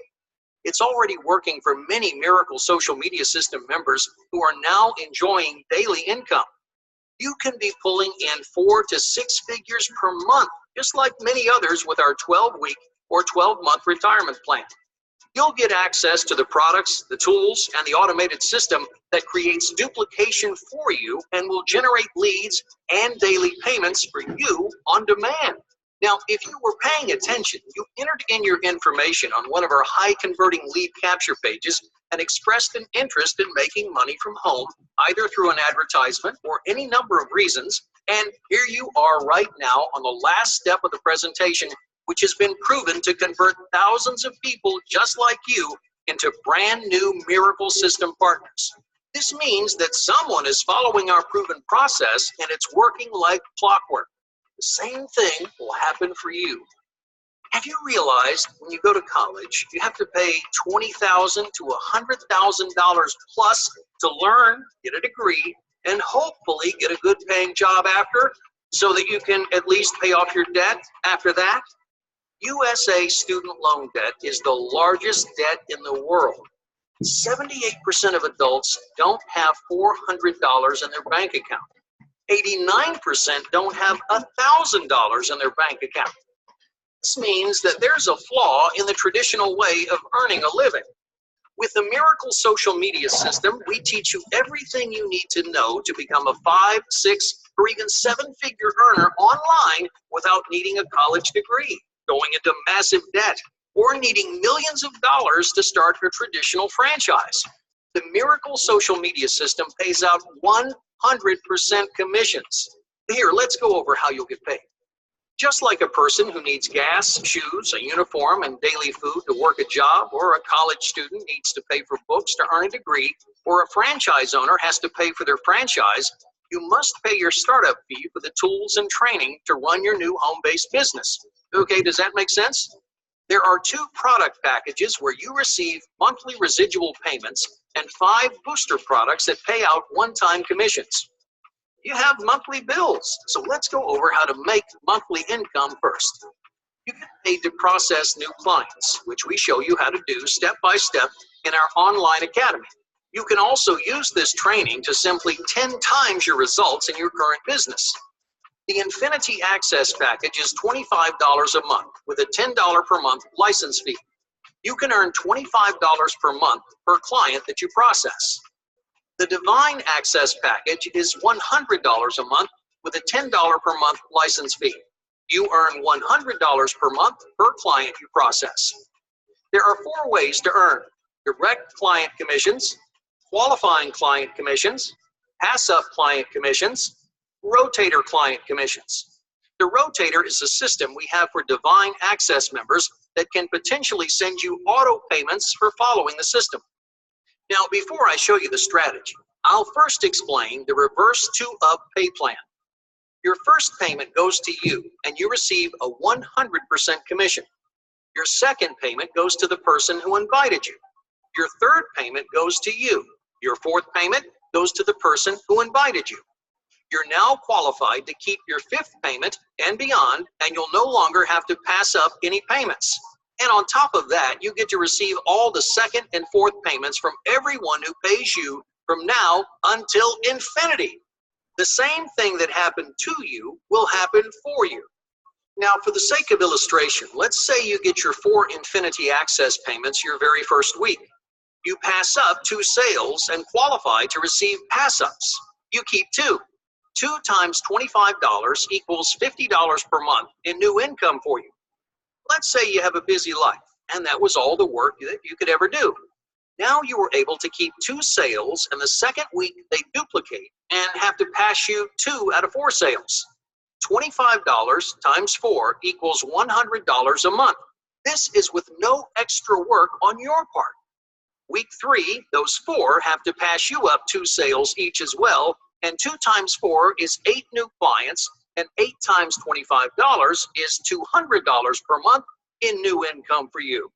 It's already working for many Miracle social media system members who are now enjoying daily income. You can be pulling in 4 to 6 figures per month, just like many others with our 12-week or 12-month retirement plan. You'll get access to the products, the tools, and the automated system that creates duplication for you and will generate leads and daily payments for you on demand. Now, if you were paying attention, you entered in your information on one of our high-converting lead capture pages and expressed an interest in making money from home, either through an advertisement or any number of reasons. And here you are right now on the last step of the presentation, which has been proven to convert thousands of people just like you into brand new Miracle System partners. This means that someone is following our proven process and it's working like clockwork. The same thing will happen for you. Have you realized when you go to college, you have to pay $20,000 to $100,000 plus to learn, get a degree, and hopefully get a good paying job after, so that you can at least pay off your debt after that? USA student loan debt is the largest debt in the world. 78% of adults don't have $400 in their bank account. 89% don't have $1,000 in their bank account. This means that there's a flaw in the traditional way of earning a living. With the Miracle social media system, we teach you everything you need to know to become a 5, 6, or even 7-figure earner online without needing a college degree, going into massive debt, or needing millions of dollars to start a traditional franchise. The Miracle social media system pays out 100% commissions. Here, let's go over how you'll get paid. Just like a person who needs gas, shoes, a uniform, and daily food to work a job, or a college student needs to pay for books to earn a degree, or a franchise owner has to pay for their franchise, you must pay your startup fee for the tools and training to run your new home-based business. Okay, does that make sense? There are 2 product packages where you receive monthly residual payments and 5 booster products that pay out one-time commissions. You have monthly bills, so let's go over how to make monthly income first. You get paid to process new clients, which we show you how to do step by step in our online academy. You can also use this training to simply 10 times your results in your current business. The Infinity Access package is $25 a month with a $10 per month license fee. You can earn $25 per month per client that you process. The Divine Access package is $100 a month with a $10 per month license fee. You earn $100 per month per client you process. There are 4 ways to earn: direct client commissions, qualifying client commissions, pass-up client commissions, rotator client commissions. The rotator is a system we have for Divine Access members that can potentially send you auto payments for following the system. Now, before I show you the strategy, I'll first explain the reverse 2-up pay plan. Your first payment goes to you, and you receive a 100% commission. Your second payment goes to the person who invited you. Your third payment goes to you. Your fourth payment goes to the person who invited you. You're now qualified to keep your 5th payment and beyond, and you'll no longer have to pass up any payments. And on top of that, you get to receive all the 2nd and 4th payments from everyone who pays you from now until infinity. The same thing that happened to you will happen for you. Now, for the sake of illustration, let's say you get your 4 Infinity Access payments your very first week. You pass up 2 sales and qualify to receive pass-ups. You keep 2. 2 times $25 equals $50 per month in new income for you. Let's say you have a busy life, and that was all the work that you could ever do. Now you were able to keep 2 sales, and the second week they duplicate and have to pass you 2 out of 4 sales. $25 times 4 equals $100 a month. This is with no extra work on your part. Week 3, those 4 have to pass you up 2 sales each as well, and 2 times 4 is 8 new clients, and 8 times $25 is $200 per month in new income for you.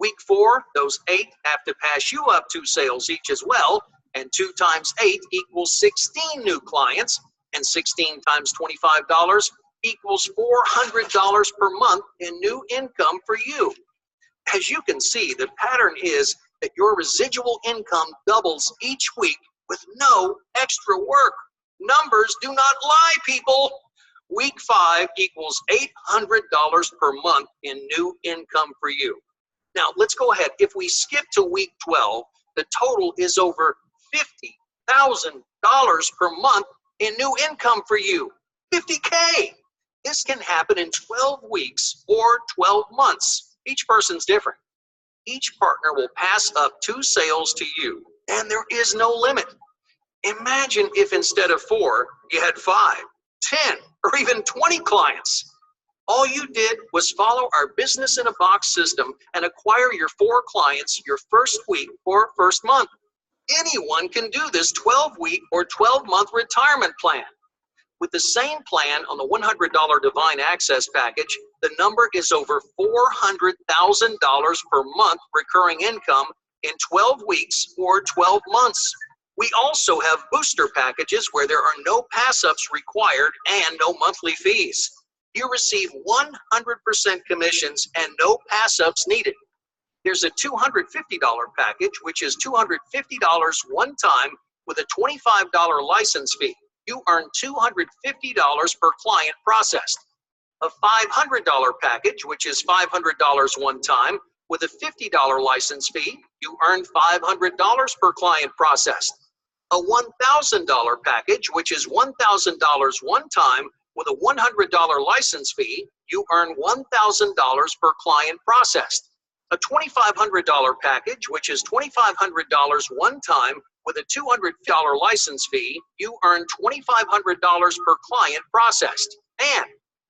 Week 4, those 8 have to pass you up 2 sales each as well, and 2 times 8 equals 16 new clients, and 16 times $25 equals $400 per month in new income for you. As you can see, the pattern is that your residual income doubles each week with no extra work. Numbers do not lie, people. Week 5 equals $800 per month in new income for you. Now, let's go ahead. If we skip to week 12, the total is over $50,000 per month in new income for you. 50K. This can happen in 12 weeks or 12 months. Each person's different. Each partner will pass up 2 sales to you, and there is no limit. Imagine if instead of 4, you had 5, 10, or even 20 clients. All you did was follow our business in a box system and acquire your 4 clients your first week or first month. Anyone can do this 12-week or 12-month retirement plan. With the same plan on the $100 Divine Access package, the number is over $400,000 per month recurring income in 12 weeks or 12 months. We also have booster packages where there are no pass-ups required and no monthly fees. You receive 100% commissions and no pass-ups needed. There's a $250 package, which is $250 one time with a $25 license fee. You earn $250 per client processed. A $500 package, which is $500 one time with a $50 license fee. You earn $500 per client processed. A $1,000 package, which is $1,000 one time with a $100 license fee. You earn $1,000 per client processed. A $2,500 package, which is $2,500 one time with a $200 license fee. You earn $2,500 per client processed. And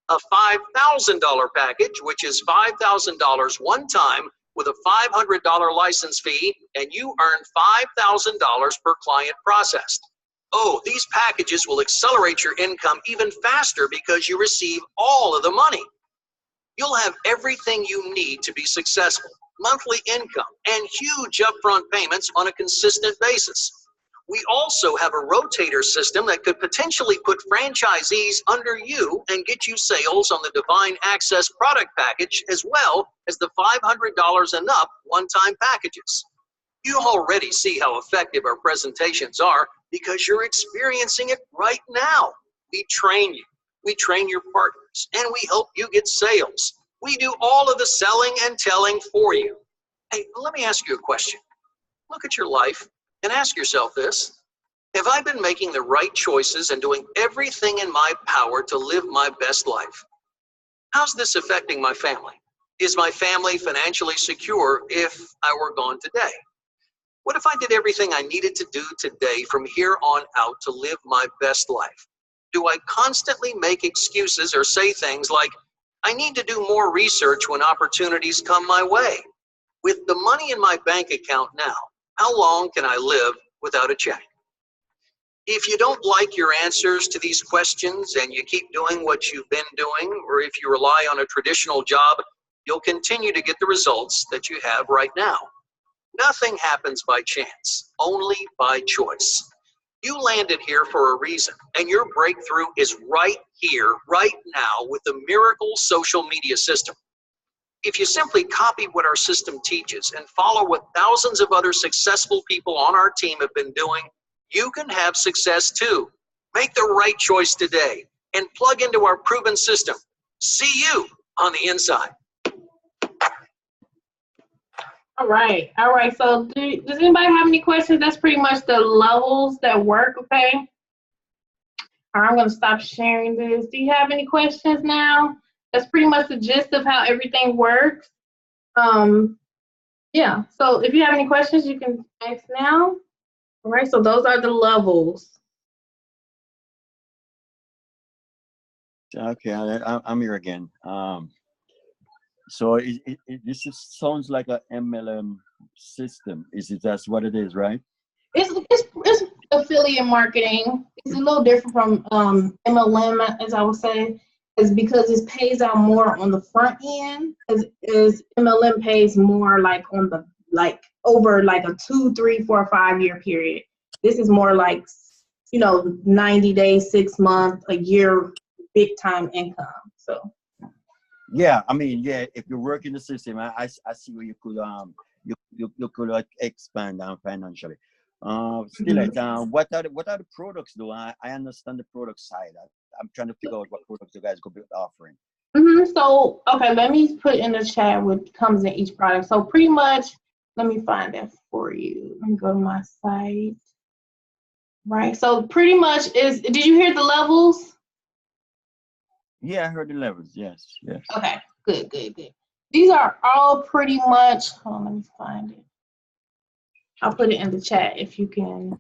a $5,000 package, which is $5,000 one time with a $500 license fee, and you earn $5,000 per client processed. Oh, these packages will accelerate your income even faster because you receive all of the money. You'll have everything you need to be successful, monthly income, and huge upfront payments on a consistent basis. We also have a rotator system that could potentially put franchisees under you and get you sales on the Divine Access product package as well as the $500 and up one-time packages. You already see how effective our presentations are because you're experiencing it right now. We train you. We train your partners, and we help you get sales. We do all of the selling and telling for you. Hey, let me ask you a question. Look at your life and ask yourself this. Have I been making the right choices and doing everything in my power to live my best life? How's this affecting my family? Is my family financially secure if I were gone today? What if I did everything I needed to do today from here on out to live my best life? Do I constantly make excuses or say things like, I need to do more research when opportunities come my way? With the money in my bank account now, how long can I live without a check? If you don't like your answers to these questions and you keep doing what you've been doing, or if you rely on a traditional job, you'll continue to get the results that you have right now. Nothing happens by chance, only by choice. You landed here for a reason, and your breakthrough is right here, right now, with the miracle social media system. If you simply copy what our system teaches and follow what thousands of other successful people on our team have been doing, you can have success too. Make the right choice today and plug into our proven system. See you on the inside. All right. So does anybody have any questions? That's pretty much the levels that work, okay? All right, I'm going to stop sharing this. Do you have any questions now? That's pretty much the gist of how everything works. Yeah, so if you have any questions, you can ask now. All right, so those are the levels. Okay, I'm here again. So this sounds like a MLM system. That's what it is, right? It's affiliate marketing. It's a little different from MLM, as I would say, is because it pays out more on the front end, as MLM pays more like on the over like a 2, 3, 4, 5 year period. This is more like 90 days, 6 months, a year, big time income. So. Yeah, I mean, yeah. If you work in the system, I see where you could you could expand financially. Still, what are the products though? I understand the product side. I'm trying to figure out what products you guys could be offering. So, okay, let me put in the chat what comes in each product. So pretty much, let me find that for you. Let me go to my site. Right. So pretty much did you hear the levels? Yeah, I heard the levels. Yes. Okay, good. These are all pretty much, hold on, let me find it. I'll put it in the chat if you can.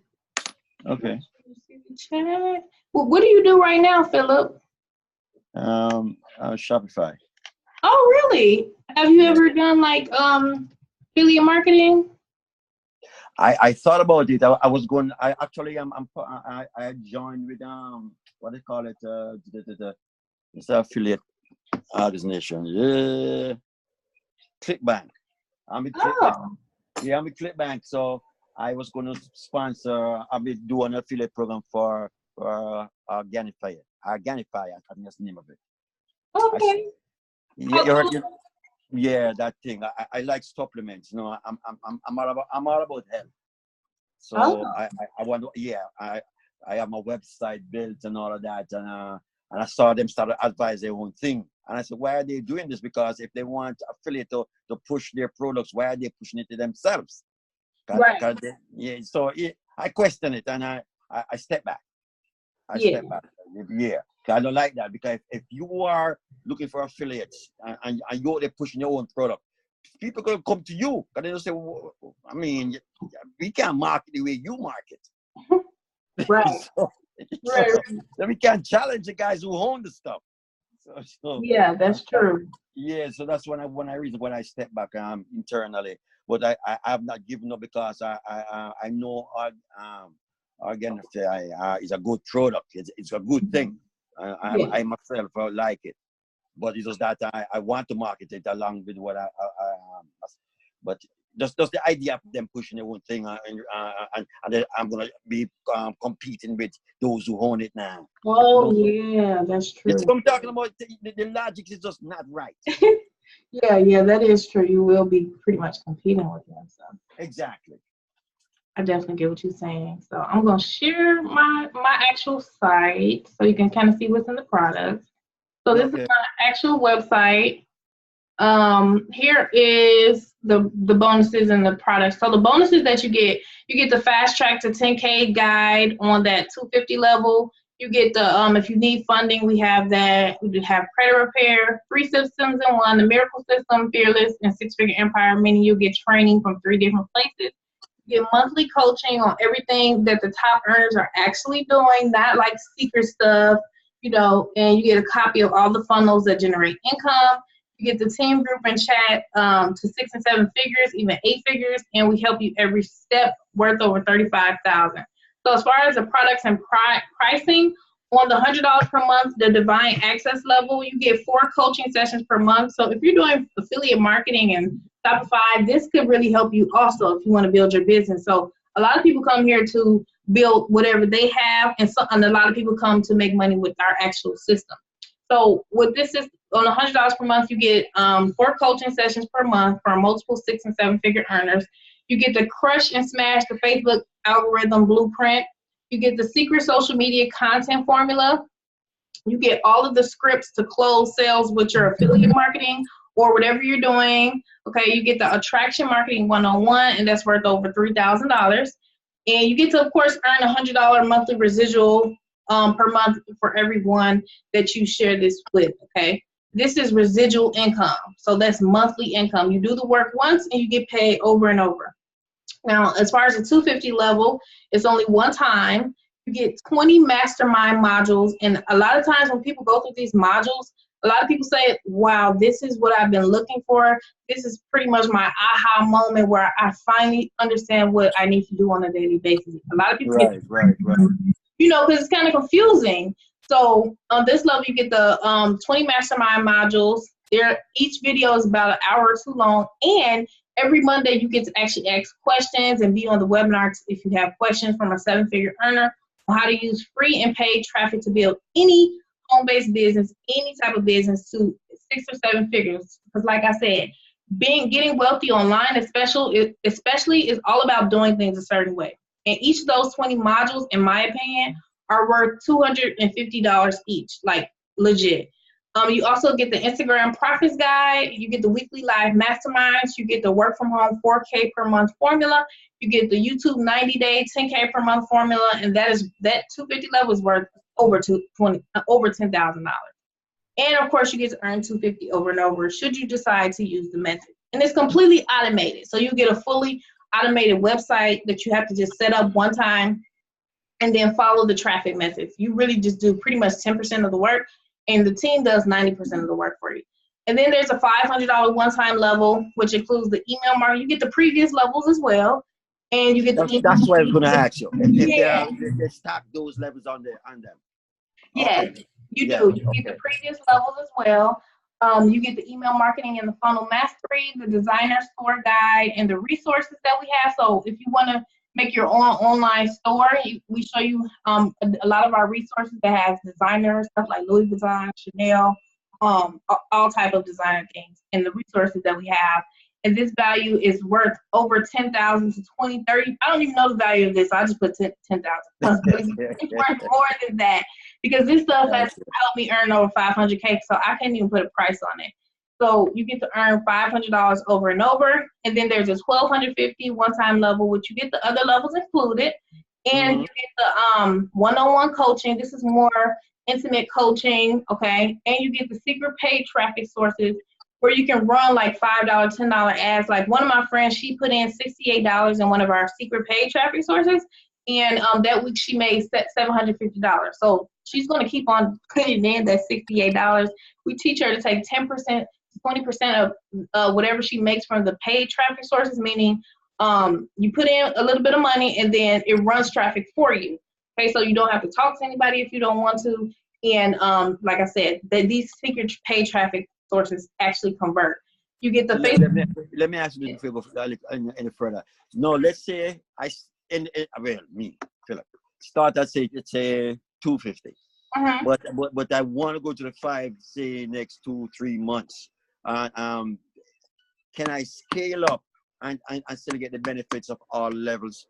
Okay. See the chat. Well, what do you do right now, Philip? Shopify. Oh, really? Have you ever done like affiliate marketing? I thought about it. I was going. I joined with what they call it it's affiliate organization. Yeah, ClickBank. I'm with ClickBank. Yeah, I'm with ClickBank. So I was going to sponsor. I'll be doing an affiliate program for Organifi. I think that's the name of it. Okay. Yeah, that thing. I like supplements. I'm all about health. So I want to. Yeah, I have my website built and all of that, and I saw them start to advise their own thing. And I said, why are they doing this? Because if they want affiliate to push their products, why are they pushing it to themselves? Right. So I question it and I step back. Step back. Yeah. I don't like that because if you are looking for affiliates and you're there pushing your own product, people are going to come to you. Because they'll say, well, I mean, we can't market the way you market. Right. So we can't challenge the guys who own the stuff. So yeah, that's true. Yeah, so that's when I step back internally. But I have not given up because I know Organifi is a good product. It's a good thing. I myself like it. But it's just that I want to market it along with what but just the idea of them pushing their own thing and then I'm gonna be competing with those who own it now. Oh yeah, that's true. It's what I'm talking about. The logic is just not right. yeah, that is true. You will be pretty much competing with them. So exactly. I definitely get what you're saying. So I'm gonna share my actual site so you can kind of see what's in the products. So this is my actual website. Here is the bonuses and the products. So the bonuses that you get the fast track to 10K guide on that 250 level. You get the if you need funding, we have that. We have credit repair, 3 systems in one, the miracle system, fearless, and 6-figure empire, meaning you'll get training from 3 different places. You get monthly coaching on everything that the top earners are actually doing, not like secret stuff, and you get a copy of all the funnels that generate income. You get the team group and chat to 6 and 7 figures, even 8 figures, and we help you every step worth over $35,000. So as far as the products and pricing, on the $100 per month, the Divine Access level, you get 4 coaching sessions per month. So if you're doing affiliate marketing and Shopify, this could really help you also if you want to build your business. So a lot of people come here to build whatever they have, and a lot of people come to make money with our actual system. So what this is, on $100 per month, you get 4 coaching sessions per month for multiple 6- and 7-figure earners. You get to crush and smash the Facebook algorithm blueprint. You get the secret social media content formula. You get all of the scripts to close sales with your affiliate marketing or whatever you're doing. Okay, you get the attraction marketing 101, and that's worth over $3,000. And you get to, of course, earn $100 monthly residual per month for everyone that you share this with, okay? This is residual income, so that's monthly income. You do the work once and you get paid over and over. Now, as far as the 250 level, it's only one time. You get 20 mastermind modules, and a lot of times when people go through these modules, a lot of people say, wow, this is what I've been looking for. This is pretty much my aha moment where I finally understand what I need to do on a daily basis. A lot of people Right. you know, because it's kind of confusing. So on this level, you get the 20 mastermind modules. Each video is about an hour or 2 long, and every Monday you get to actually ask questions and be on the webinar if you have questions from a 7-figure earner on how to use free and paid traffic to build any home-based business, any type of business to 6 or 7 figures. Because like I said, getting wealthy online especially is all about doing things a certain way. And each of those 20 modules, in my opinion, are worth $250 each, like legit. You also get the Instagram Profits Guide. You get the weekly live masterminds. You get the work from home 4K per month formula. You get the YouTube 90-day 10K per month formula, and that 250 level is worth over $10,000. And of course, you get to earn $250 over and over should you decide to use the method. And it's completely automated, so you get a fully automated website that you have to just set up one time and then follow the traffic methods. You really just do pretty much 10% of the work, and the team does 90% of the work for you. And then there's a $500 one-time level, which includes the email marketing. You get the previous levels as well, and you get the. That's what I was going to ask you. Yeah. If they stack those levels on them. Yes, Okay. you Yeah. do. You get the previous levels as well. You get the email marketing and the funnel mastery, the designer store guide, and the resources that we have. So if you want to make your own online store, we show you a lot of our resources that have designers, stuff like Louis Vuitton, Chanel, all type of designer things, and the resources that we have. And this value is worth over $10,000 to $20,000, $30,000. I don't even know the value of this, so I just put $10,000. It's worth more than that because this stuff has helped me earn over $500K, so I can't even put a price on it. So you get to earn $500 over and over, and then there's a $1,250 one-time level, which you get the other levels included, and you get the one-on-one coaching. This is more intimate coaching, okay? And you get the secret paid traffic sources where you can run like $5, $10 ads. Like one of my friends, she put in $68 in one of our secret paid traffic sources, and that week she made $750. So she's going to keep on putting in that $68. We teach her to take 10%, 20% of whatever she makes from the paid traffic sources, meaning you put in a little bit of money and then it runs traffic for you. Okay, so you don't have to talk to anybody if you don't want to. And like I said, these secret paid traffic sources actually convert. You get the Facebook. Let me ask you this before any further. No, let's say Philip, start at say it's a 250. But I want to go to the 5, say next 2-3 months. Can I scale up and still get the benefits of all levels?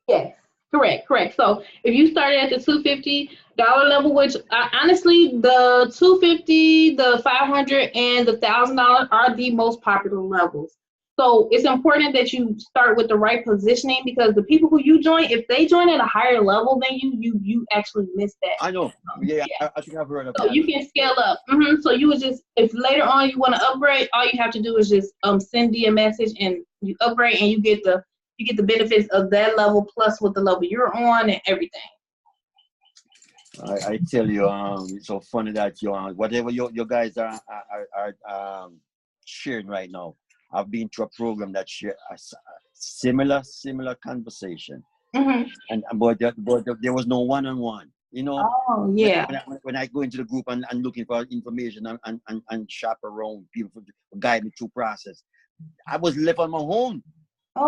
Yes, correct. So if you started at the $250 level, which honestly, the $250, the $500, and the $1,000 are the most popular levels. So it's important that you start with the right positioning, because the people who you join, if they join at a higher level than you actually miss that. I know. Yeah. I think I've heard of so that. You can scale up. So you would just, if later on you want to upgrade, all you have to do is just send me a message and you upgrade, and you get the benefits of that level plus what the level you're on and everything. I tell you, it's so funny that you whatever you guys are sharing right now. I've been to a program that share a similar conversation, but there was no one-on-one. You know, when I go into the group and looking for information and shop around people to guide me through process, I was left on my own.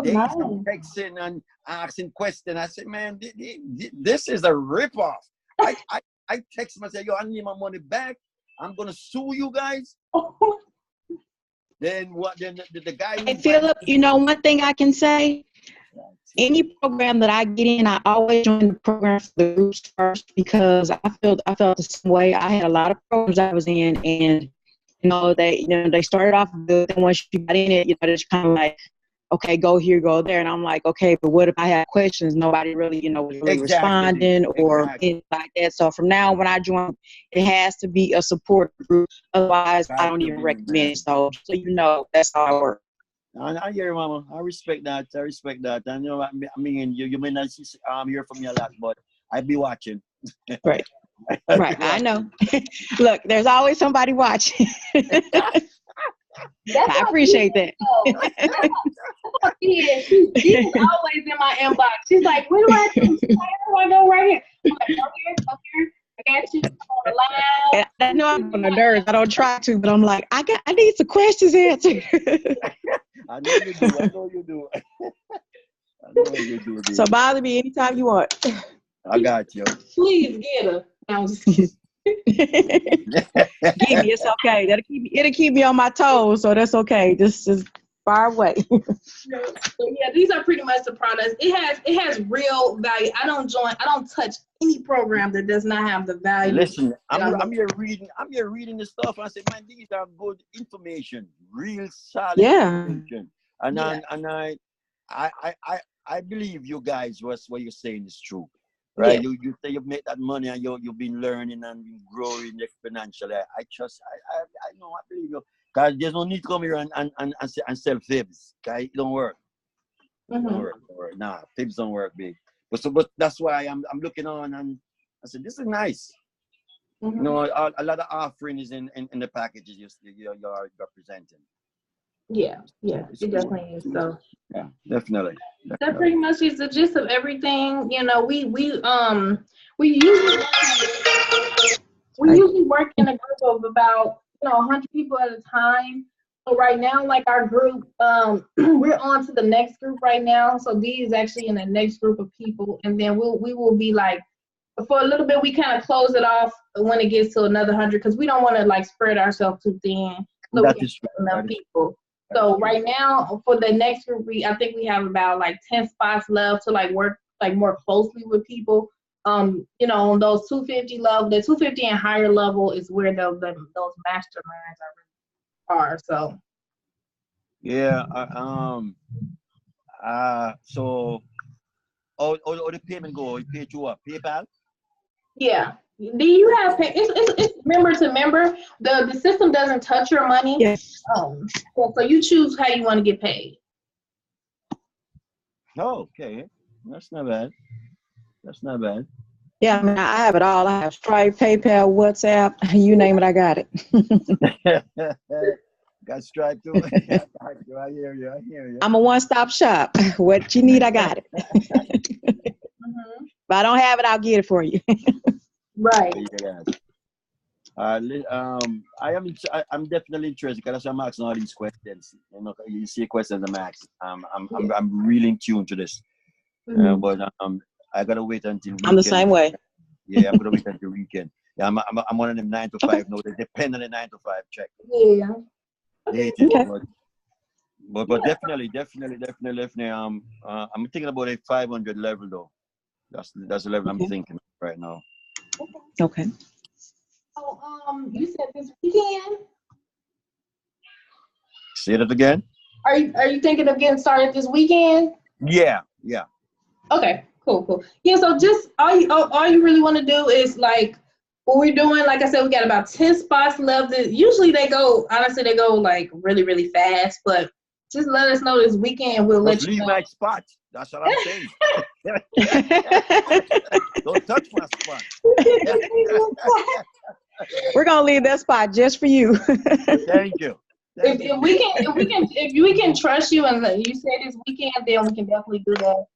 They texting and asking questions. I said, man, this is a ripoff. I text myself, yo, I need my money back. I'm gonna sue you guys. Then what? Then the guy. Hey, Philip, you know, one thing I can say, any program that I get in, I always join the program for the groups first because I felt the same way. I had a lot of programs I was in, and they started off good. And once you got in it, it's kind of like, okay, go here, go there, and I'm like, okay, but what if I have questions? Nobody really, was really responding or anything like that. So from now, when I join, it has to be a support group. Otherwise, I don't even recommend it. So that's how I work. I hear you, Mama. I respect that. And I mean, you may not hear from me a lot, but I be watching. Right. Right. I know. Look, there's always somebody watching. I appreciate that. She's always in my inbox. She's like, where do I go? She's like, how do I go right here? I'm like, go here. I got you on the line. I know I'm on the nerves. I don't try to, but I'm like, I need some questions answered. I know you do. So bother me anytime you want. I got you. Please get her. No, just kidding. Give me, it's okay. It'll keep me on my toes, so that's okay. Just far away. Yeah, these are pretty much the products. It has real value. I don't touch any program that does not have the value. Listen, I'm here reading the stuff, and I say, man, these are good information, real solid information. And I believe you guys what you're saying is true. Right, you say you've made that money and you've been learning and been growing exponentially. I know, I believe you. Cause there's no need to come here and sell fibs. Okay, it don't work. Mm-hmm. Don't work. Nah, fibs don't work, big. But that's why I'm looking on and I said this is nice. Mm-hmm. A lot of offering is in the packages you're presenting. Yeah, it definitely is. So yeah, definitely. That pretty much is the gist of everything. We usually work in a group of about 100 people at a time. So right now, like our group, we're on to the next group right now. So D is actually in the next group of people, and then we will be like, for a little bit we kind of close it off when it gets to another 100 because we don't want to like spread ourselves too thin. So that is enough people. So right now, for the next group, I think we have about like 10 spots left to like work like more closely with people. On those 250 level, the 250 and higher level is where those masterminds are. So yeah, so the payment go? You pay to what? PayPal? Yeah. Do you have pay? It's member to member. The system doesn't touch your money. Yes. So you choose how you want to get paid. Oh, okay. That's not bad. Yeah, I mean, I have it all. I have Stripe, PayPal, WhatsApp, you name it, I got it. Got Stripe too. I hear you. I'm a one-stop shop. What you need, I got it. Mm-hmm. If I don't have it, I'll get it for you. Right. I'm definitely interested because I'm asking all these questions. You see questions I'm asking. I'm really in tune to this. Mm-hmm. But I gotta wait until weekend. I'm the same way. Yeah, I'm gonna wait until weekend. Yeah, I'm one of them 9 to 5. No, they depend on the 9 to 5 check. Yeah. Okay. But definitely. I'm thinking about a 500 level though. That's the level I'm thinking right now. Okay. So you said this weekend. Say that again. Are you thinking of getting started this weekend? Yeah. Okay. Cool. Yeah. So just all you really want to do is like what we're doing. Like I said, we got about 10 spots left. Usually they go like really, really fast. But just let us know this weekend. We'll let you know. Leave my spot. That's what I'm saying. Don't touch my spot. We're gonna leave that spot just for you. Thank you. If we can trust you and you say this weekend, then we can definitely do that.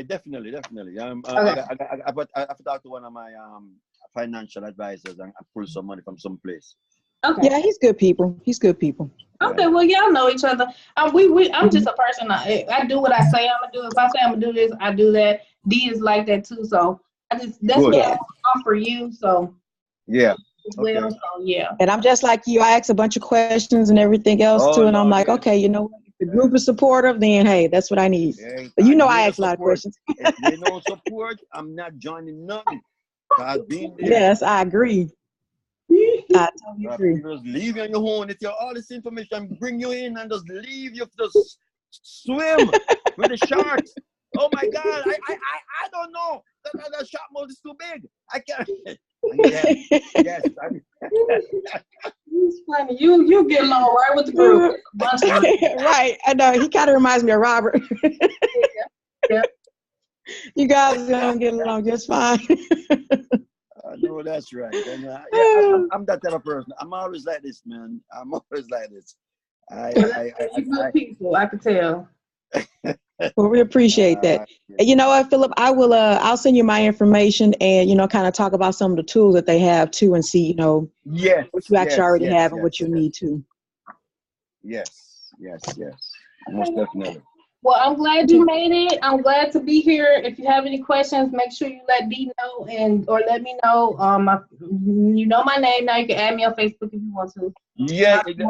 Definitely. Okay. I've talked to one of my financial advisors and I pulled some money from some place. Okay. Yeah, he's good people. Okay, well, y'all know each other. I'm just a person. I do what I say I'm gonna do. If I say I'm gonna do this, I do that. D is like that too. So that's what I offer you. So yeah. as well. So yeah. And I'm just like you. I ask a bunch of questions and everything else too, and I'm like, okay, you know, if the group is supportive, then hey, that's what I need. Yeah, But you know, I need ask a lot of questions. If they don't support, I'm not joining nothing. I've been there. Yes, I agree. I totally agree. You just leave you on your own. If you all this information, bring you in and just leave you just swim with the sharks. Oh my God, I don't know. That shark mouth is too big. I can't. Yes. It's funny. You get along right with the group. Right. I know. He kind of reminds me of Robert. Yeah. You guys are gonna get along just fine. I know that's right. And, I'm that type of person. I'm always like this, man. I'm always like this. Good people, I can tell. Well, we appreciate that. And you know what, Philip, I'll send you my information and, you know, kind of talk about some of the tools that they have too and see, you know, what you actually already have and what you need to. Yes. Most definitely. Well, I'm glad you made it. I'm glad to be here. If you have any questions, make sure you let Dee know or let me know. You know my name now. You can add me on Facebook if you want to. Yeah. Actually,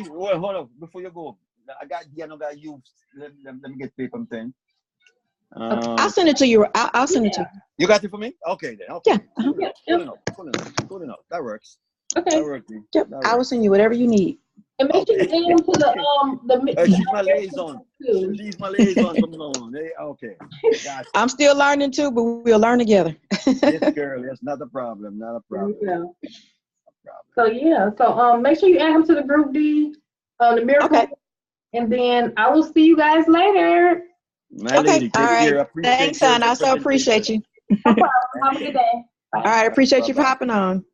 hold on. Before you go, I got you. Let me get paper thing. I'll send it to you. I'll send it to you. You got it for me? Okay then. Okay. Yeah. Good enough. That works. Okay. That works. Yep. I will send you whatever you need. And make sure you add them to the she's my liaison. She's my liaison from now on. Okay. Gotcha. I'm still learning too, but we'll learn together. Yes, girl. That's not a problem. Not a problem. Yeah. So yeah. So make sure you add them to the group D, the miracle. Okay. And then I will see you guys later. My lady, all right. Thanks, son. I so appreciate you. No problem. Have a good day. Bye. All right. Appreciate you for hopping on.